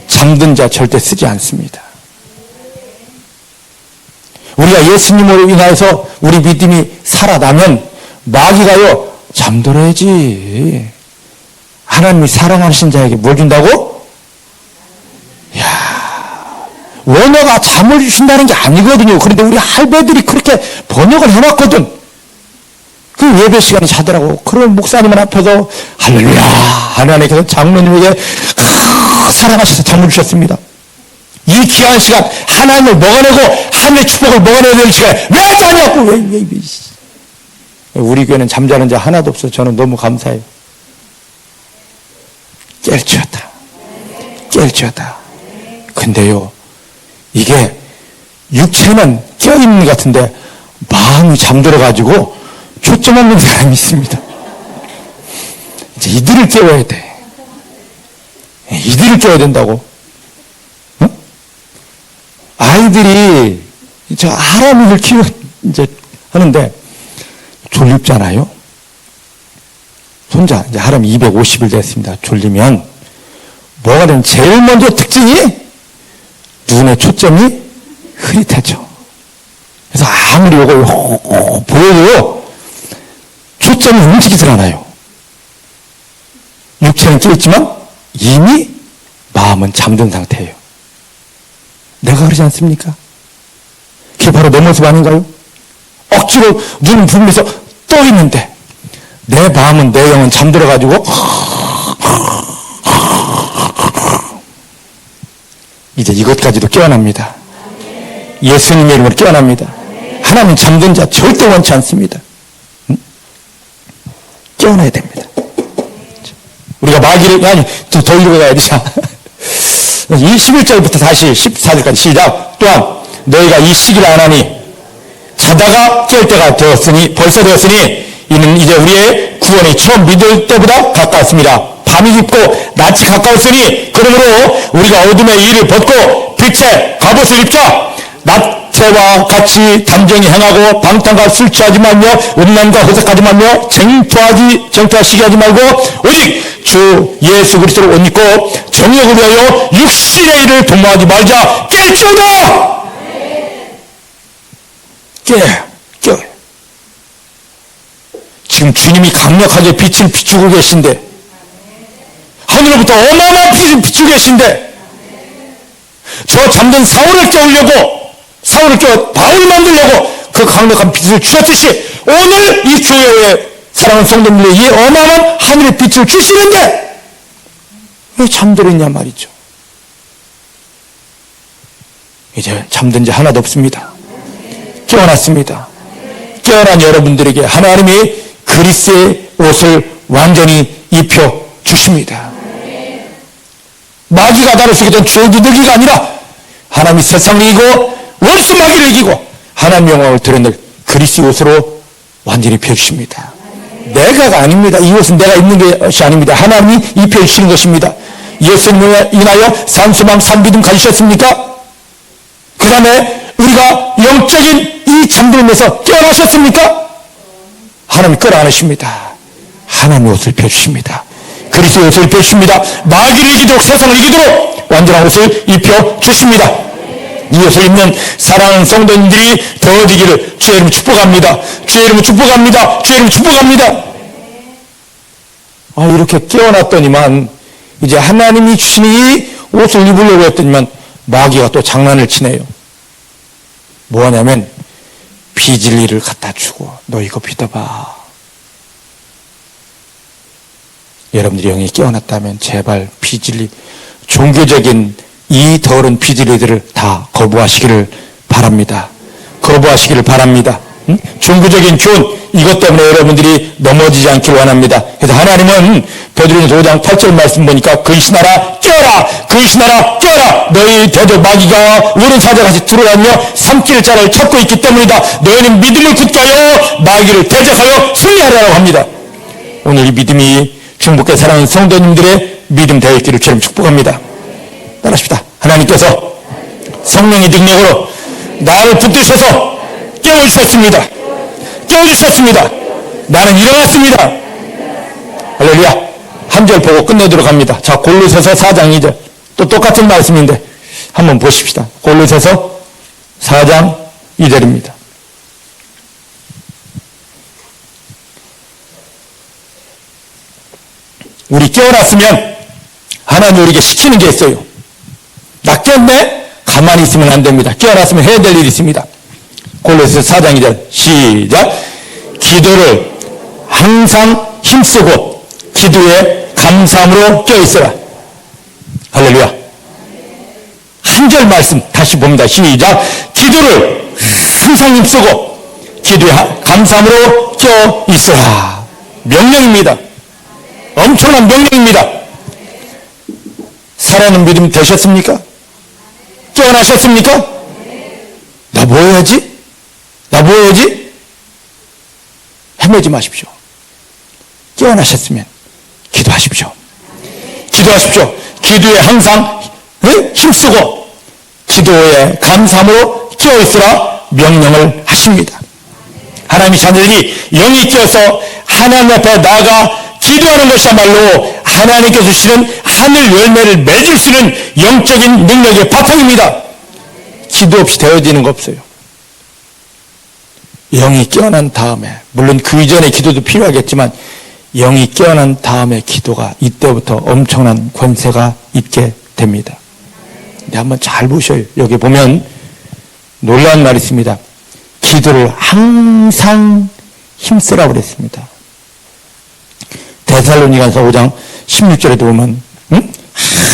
잠든 자 절대 쓰지 않습니다. 우리가 예수님으로 인하여서 우리 믿음이 살아나면 마귀가요, 잠들어야지. 하나님이 사랑하신 자에게 뭘 준다고? 원어가 잠을 주신다는 게 아니거든요. 그런데 우리 할배들이 그렇게 번역을 해놨거든. 그 예배 시간에 자더라고. 그런 목사님 앞에서 할렐루야 하나님께서 장로님에게 사랑하셔서 잠을 주셨습니다. 이 귀한 시간 하나님을 먹어내고 하늘의 축복을 먹어내야 되는 시간에 왜 자냐고. 왜. 우리 교회는 잠자는 자 하나도 없어요. 저는 너무 감사해요. 깰지어다. 근데요, 이게 육체는 깨어있는 것 같은데 마음이 잠들어가지고 초점 없는 사람이 있습니다. 이제 이들을 깨워야 돼. 이들을 깨워야 된다고. 응? 아이들이 저 하람이를 이제 하는데 졸립잖아요. 손자 이제 하람 250일 됐습니다. 졸리면 뭐가 되면 제일 먼저 특징이 눈의 초점이 흐릿해져. 그래서 아무리 이걸 보여도 초점이 움직이질 않아요. 육체는 깨있지만 이미 마음은 잠든 상태예요. 내가 그러지 않습니까? 그게 바로 내 모습 아닌가요? 억지로 눈을 부으면서 떠 있는데 내 마음은, 내 영은 잠들어가지고 이제 이것까지도 깨어납니다. 예수님의 이름으로 깨어납니다. 하나님 잠든 자 절대 원치 않습니다. 응? 깨어나야 됩니다. 우리가 마귀를, 더 읽어가야지. 21절부터 다시 14절까지 시작. 또한 너희가 이 시기를 안 하니 자다가 깰 때가 벌써 되었으니 이는 이제 우리의 구원이 처음 믿을 때보다 가까웠습니다. 밤이 깊고 낮이 가까웠으니 그러므로 우리가 어둠의 일을 벗고 빛의 갑옷을 입자. 낮에와 같이 단정히 행하고 방탕과 술 취하지 말며 음란과 호색하지 말며 쟁투하시게 하지 말고 오직 주 예수 그리스도를 옷 입고 정욕을 위하여 육신의 일을 도모하지 말자. 깰지어다. 깨. 지금 주님이 강력하게 빛을 비추고 계신데, 하늘로부터 어마어마한 빛을 비추고 계신데, 저 잠든 사울을 깨워 바울을 만들려고 그 강력한 빛을 주셨듯이 오늘 이 교회에 사랑하는 성도님들이 이 어마어마한 하늘의 빛을 주시는데 왜 잠들었냐 말이죠. 이제 잠든 자 하나도 없습니다. 깨어났습니다. 깨어난 여러분들에게 하나님이 그리스의 옷을 완전히 입혀 주십니다. 마귀가 나를 속이던 조기들기가 아니라 하나님이 세상을 이기고 원수 마귀를 이기고 하나님 영광을 드러낼 그리스의 옷으로 완전히 입혀주십니다. 내가가 아닙니다. 이 옷은 내가 입는 것이 아닙니다. 하나님이 입혀주시는 것입니다. 예수님을 인하여 산소망 산믿음 가지셨습니까? 그 다음에 우리가 영적인 이 잠들면서 깨어나셨습니까? 하나님 끌어안으십니다. 하나님의 옷을 입혀주십니다. 그리스도의 옷을 입혀주십니다. 마귀를 이기도록 세상을 이기도록 완전한 옷을 입혀주십니다. 이 옷을 입는 사랑하는 성도님들이 더워지기를 주의 이름으로 축복합니다. 주의 이름으로 축복합니다. 주의 이름으로 축복합니다. 이렇게 깨어났더니만 이제 하나님이 주신 이 옷을 입으려고 했더니만 마귀가 또 장난을 치네요. 뭐하냐면 비진리를 갖다 주고 너 이거 믿어봐. 여러분들이 영이 깨어났다면 제발 비진리, 종교적인 이 더러운 비진리들을 다 거부하시기를 바랍니다. 거부하시기를 바랍니다. 종교적인 교훈, 이것 때문에 여러분들이 넘어지지 않길 원합니다. 그래서 하나님은 베드로전서 5장 8절 말씀 보니까 근신하라 깨어라, 근신하라 깨어라, 너희 대적 마귀가 우는 사자같이 들어다니며 삼킬 자를 찾고 있기 때문이다. 너희는 믿음을 굳게 하여 마귀를 대적하여 승리하라고 합니다. 오늘 이 믿음이 중복해 사랑하는 성도님들의 믿음 되었기를 주님 축복합니다. 따라합시다. 하나님께서 성령의 능력으로 나를 붙드셔서 깨워주셨습니다. 깨워주셨습니다. 나는 일어났습니다. 할렐루야. 한 절 보고 끝내도록 합니다. 자, 골로새서 4장 2절. 또 똑같은 말씀인데 한번 보십시다. 골로새서 4장 2절입니다. 우리 깨어났으면 하나님 우리에게 시키는 게 있어요. 나 깼네? 가만히 있으면 안 됩니다. 깨어났으면 해야 될 일이 있습니다. 골로새서 4장 2절 시작. 기도를 항상 힘쓰고 기도에 감사함으로 껴있어라. 할렐루야. 한 절 말씀 다시 봅니다. 시작. 기도를 항상 힘쓰고 기도에 감사함으로 껴있어라. 명령입니다. 엄청난 명령입니다. 살아있는 믿음 되셨습니까? 깨어나셨습니까? 나 뭐 해야지? 나 뭐 해야지? 헤매지 마십시오. 깨어나셨으면 기도하십시오. 기도하십시오. 기도에 항상 힘쓰고 기도에 감사함으로 깨어있으라 명령을 하십니다. 하나님의 자녀들이 영이 깨어서 하나님 앞에 나아가 기도하는 것이야말로 하나님께서 주시는 하늘 열매를 맺을 수 있는 영적인 능력의 바탕입니다. 기도 없이 되어지는 거 없어요. 영이 깨어난 다음에, 물론 그 이전에 기도도 필요하겠지만 영이 깨어난 다음에 기도가 이때부터 엄청난 권세가 있게 됩니다. 근데 한번 잘 보셔요. 여기 보면 놀라운 말이 있습니다. 기도를 항상 힘쓰라고 그랬습니다. 데살로니가서 5장 16절에도 보면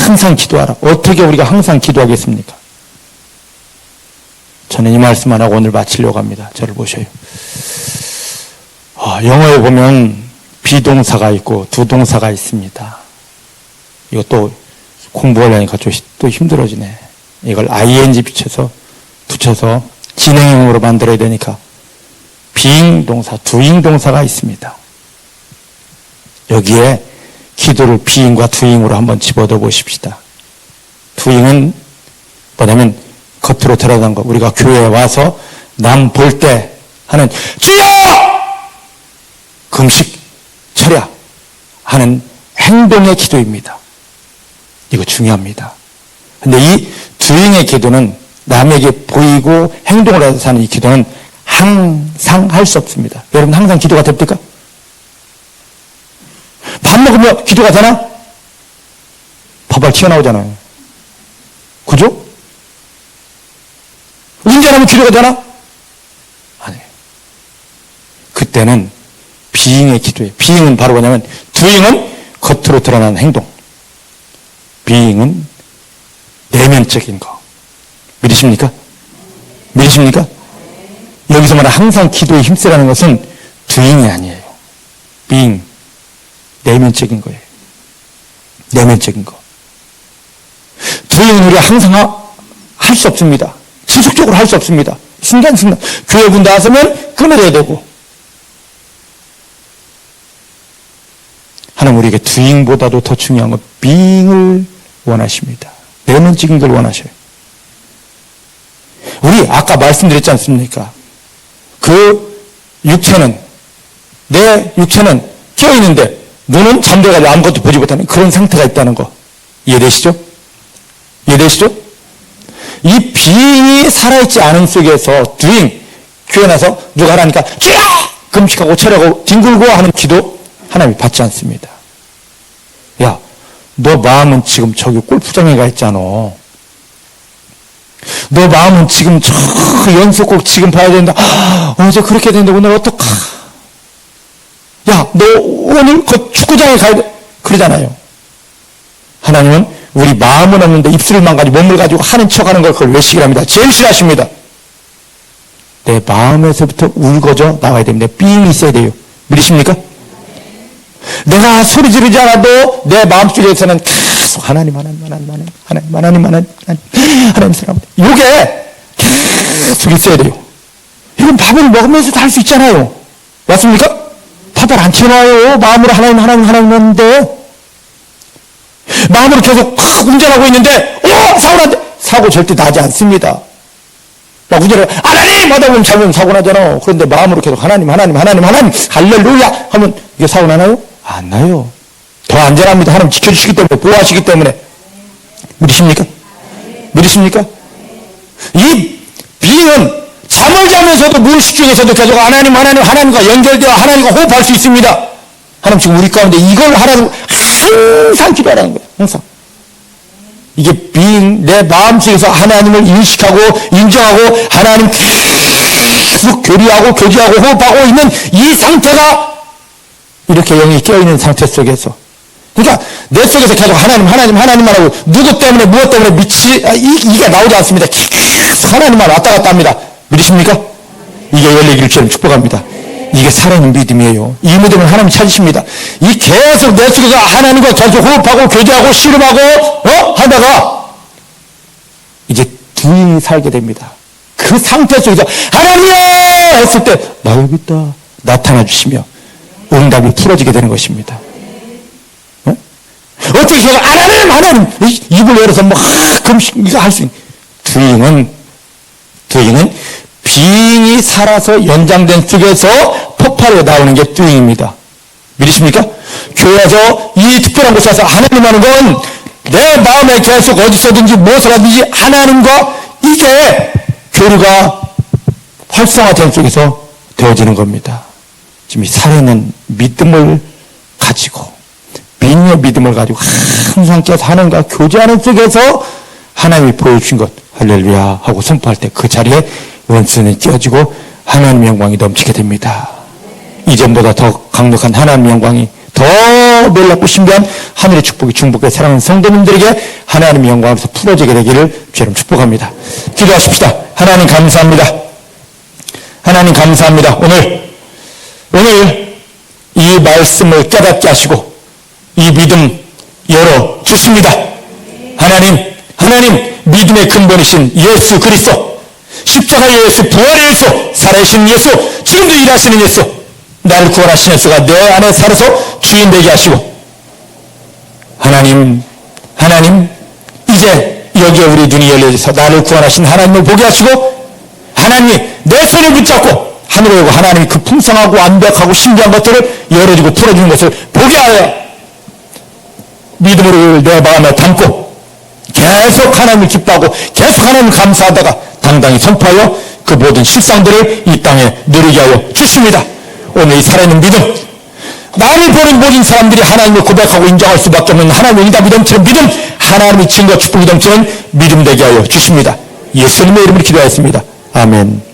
항상 기도하라. 어떻게 우리가 항상 기도하겠습니까? 저는 이 말씀만 하고 오늘 마치려고 합니다. 저를 보셔요. 영어에 보면 비동사가 있고 두동사가 있습니다. 이것도 공부하려니까 또 힘들어지네. 이걸 ing 붙여서 진행형으로 만들어야 되니까 being 동사, doing 동사가 있습니다. 여기에 기도를 being과 doing으로 한번 집어넣어 보십시다. doing은 뭐냐면 겉으로 드러난 거. 우리가 교회에 와서 남 볼 때 하는 주여! 금식 철야 하는 행동의 기도입니다. 이거 중요합니다. 근데 이 doing의 기도는 남에게 보이고 행동을 해서 하는 이 기도는 항상 할 수 없습니다. 여러분 항상 기도가 됩니까? 밥 먹으면 기도가 되나? 밥알 튀어나오잖아요. 그죠? 운전하면 기도가 되나? 아니에요. 그때는 비잉의 기도예요. 비잉은 바로 뭐냐면 doing은 겉으로 드러나는 행동, 비잉은 내면적인 거. 믿으십니까? 믿으십니까? 여기서 말하는 항상 기도에 힘쓰라는 것은 doing이 아니에요. being, 내면적인 거예요. 내면적인 거. doing은 우리가 항상 할 수 없습니다. 지속적으로 할 수 없습니다. 순간순간 교회 문 나서면 끊어야 되고. 하나님 우리에게 doing보다도 더 중요한 건 being을 원하십니다. 내면적인 걸 원하셔요. 우리 아까 말씀드렸지 않습니까? 그 육체는, 내 육체는 깨어있는데 눈은 잠들어가지고 아무것도 보지 못하는 그런 상태가 있다는 거 이해되시죠? 이해되시죠? 이 being이 살아있지 않은 속에서 doing, 교회 나서 누가 하라니까 주여! 금식하고 철하고 뒹굴고 하는 기도 하나님이 받지 않습니다. 야, 너 마음은 지금 저기 골프장에 가 있잖아. 너 마음은 지금 저 연속곡 지금 봐야 된다. 어제 그렇게 됐는데 오늘 어떡하? 야, 너 오늘 그 축구장에 가야 돼. 그러잖아요. 하나님은 우리 마음은 없는데 입술만 가지고 몸을 가지고 하는 척 하는 걸 그걸 외식이랍니다. 제일 싫어하십니다. 내 마음에서부터 울거져 나와야 됩니다. 삥이 있어야 돼요. 믿으십니까? 내가 소리 지르지 않아도 내 마음속에서는 계속 하나님 사랑. 이게 계속 있어야 돼요. 이건 밥을 먹으면서도 할 수 있잖아요. 맞습니까? 밥을 안 튀어나와요. 마음으로 하나님 하는데 마음으로 계속 운전하고 있는데 사고 사고 절대 나지 않습니다. 막 운전을 하나님 하다 보면 잘못 사고 나잖아. 그런데 마음으로 계속 하나님 할렐루야 하면 이게 사고 나나요? 안 나요. 더 안전합니다. 하나님 지켜주시기 때문에, 보호하시기 때문에. 믿으십니까? 믿으십니까? 이 비행은 잠을 자면서도 무의식 중에서도 계속 하나님과 연결되어 하나님과 호흡할 수 있습니다. 하나님 지금 우리 가운데 이걸 하라고 항상 기도하라는 거예요. 항상. 이게 내 마음속에서 하나님을 인식하고 인정하고 하나님 계속 교리하고 교제하고 호흡하고 있는 이 상태가 이렇게 영이 깨어있는 상태 속에서, 그러니까 내 속에서 계속 하나님만 하고 누구 때문에 무엇 때문에 이게 나오지 않습니다. 계속 하나님만 왔다 갔다 합니다. 믿으십니까? 이게 열리기를 주님 축복합니다. 이게 살아있는 믿음이에요. 이 믿음을 하나님 찾으십니다. 이 계속 내 속에서 하나님과 계속 호흡하고 교제하고 씨름하고 하다가 이제 부인이 살게 됩니다. 그 상태 속에서 하나님이야 했을 때 나 여기 있다 나타나 주시며 응답이 풀어지게 되는 것입니다. 어떻게 제가 하나님 입을 열어서 금식 이거 할 수 있는 두잉은 빙이 살아서 연장된 속에서 폭발해 나오는 게 뚜잉입니다. 믿으십니까? 교회에서 이 특별한 곳에 와서 하나님 하는 건 내 마음에 계속 어디서든지 무엇을 하든지 하나님과 이게 교류가 활성화된 속에서 되어지는 겁니다. 지금 이 살아있는 믿음을 가지고 빙의 믿음을 가지고 항상 계속 하나님과 교제하는 속에서 하나님이 보여주신 것 할렐루야 하고 선포할 때 그 자리에 원수는 깨어지고 하나님의 영광이 넘치게 됩니다. 이전보다 더 강력한 하나님의 영광이 더 놀랍고 신비한 하늘의 축복이 중복해 사랑하는 성도님들에게 하나님의 영광에서 풀어지게 되기를 주님 축복합니다. 기도하십시다. 하나님 감사합니다. 하나님 감사합니다. 오늘 이 말씀을 깨닫게 하시고 이 믿음 열어 주십니다. 하나님 믿음의 근본이신 예수 그리스도, 십자가의 예수, 부활의 예수, 살아계신 예수, 지금도 일하시는 예수, 나를 구원하신 예수가 내 안에 살아서 주인 되게 하시고, 하나님 이제 여기에 우리 눈이 열려져서 나를 구원하신 하나님을 보게 하시고, 하나님이 내 손을 붙잡고 하늘에 오고 하나님이 그 풍성하고 완벽하고 신비한 것들을 열어주고 풀어주는 것을 보게 하여 믿음으로 내 마음에 담고 계속 하나님을 기뻐하고 계속 하나님을 감사하다가 당당히 선포하여 그 모든 실상들을 이 땅에 누리게 하여 주십니다. 오늘 이 살아있는 믿음, 나를 보는 모든 사람들이 하나님을 고백하고 인정할 수밖에 없는 하나님의 응답이 넘치는 믿음, 하나님의 증거 축복이 넘치는 믿음 되게 하여 주십니다. 예수님의 이름으로 기도하였습니다. 아멘.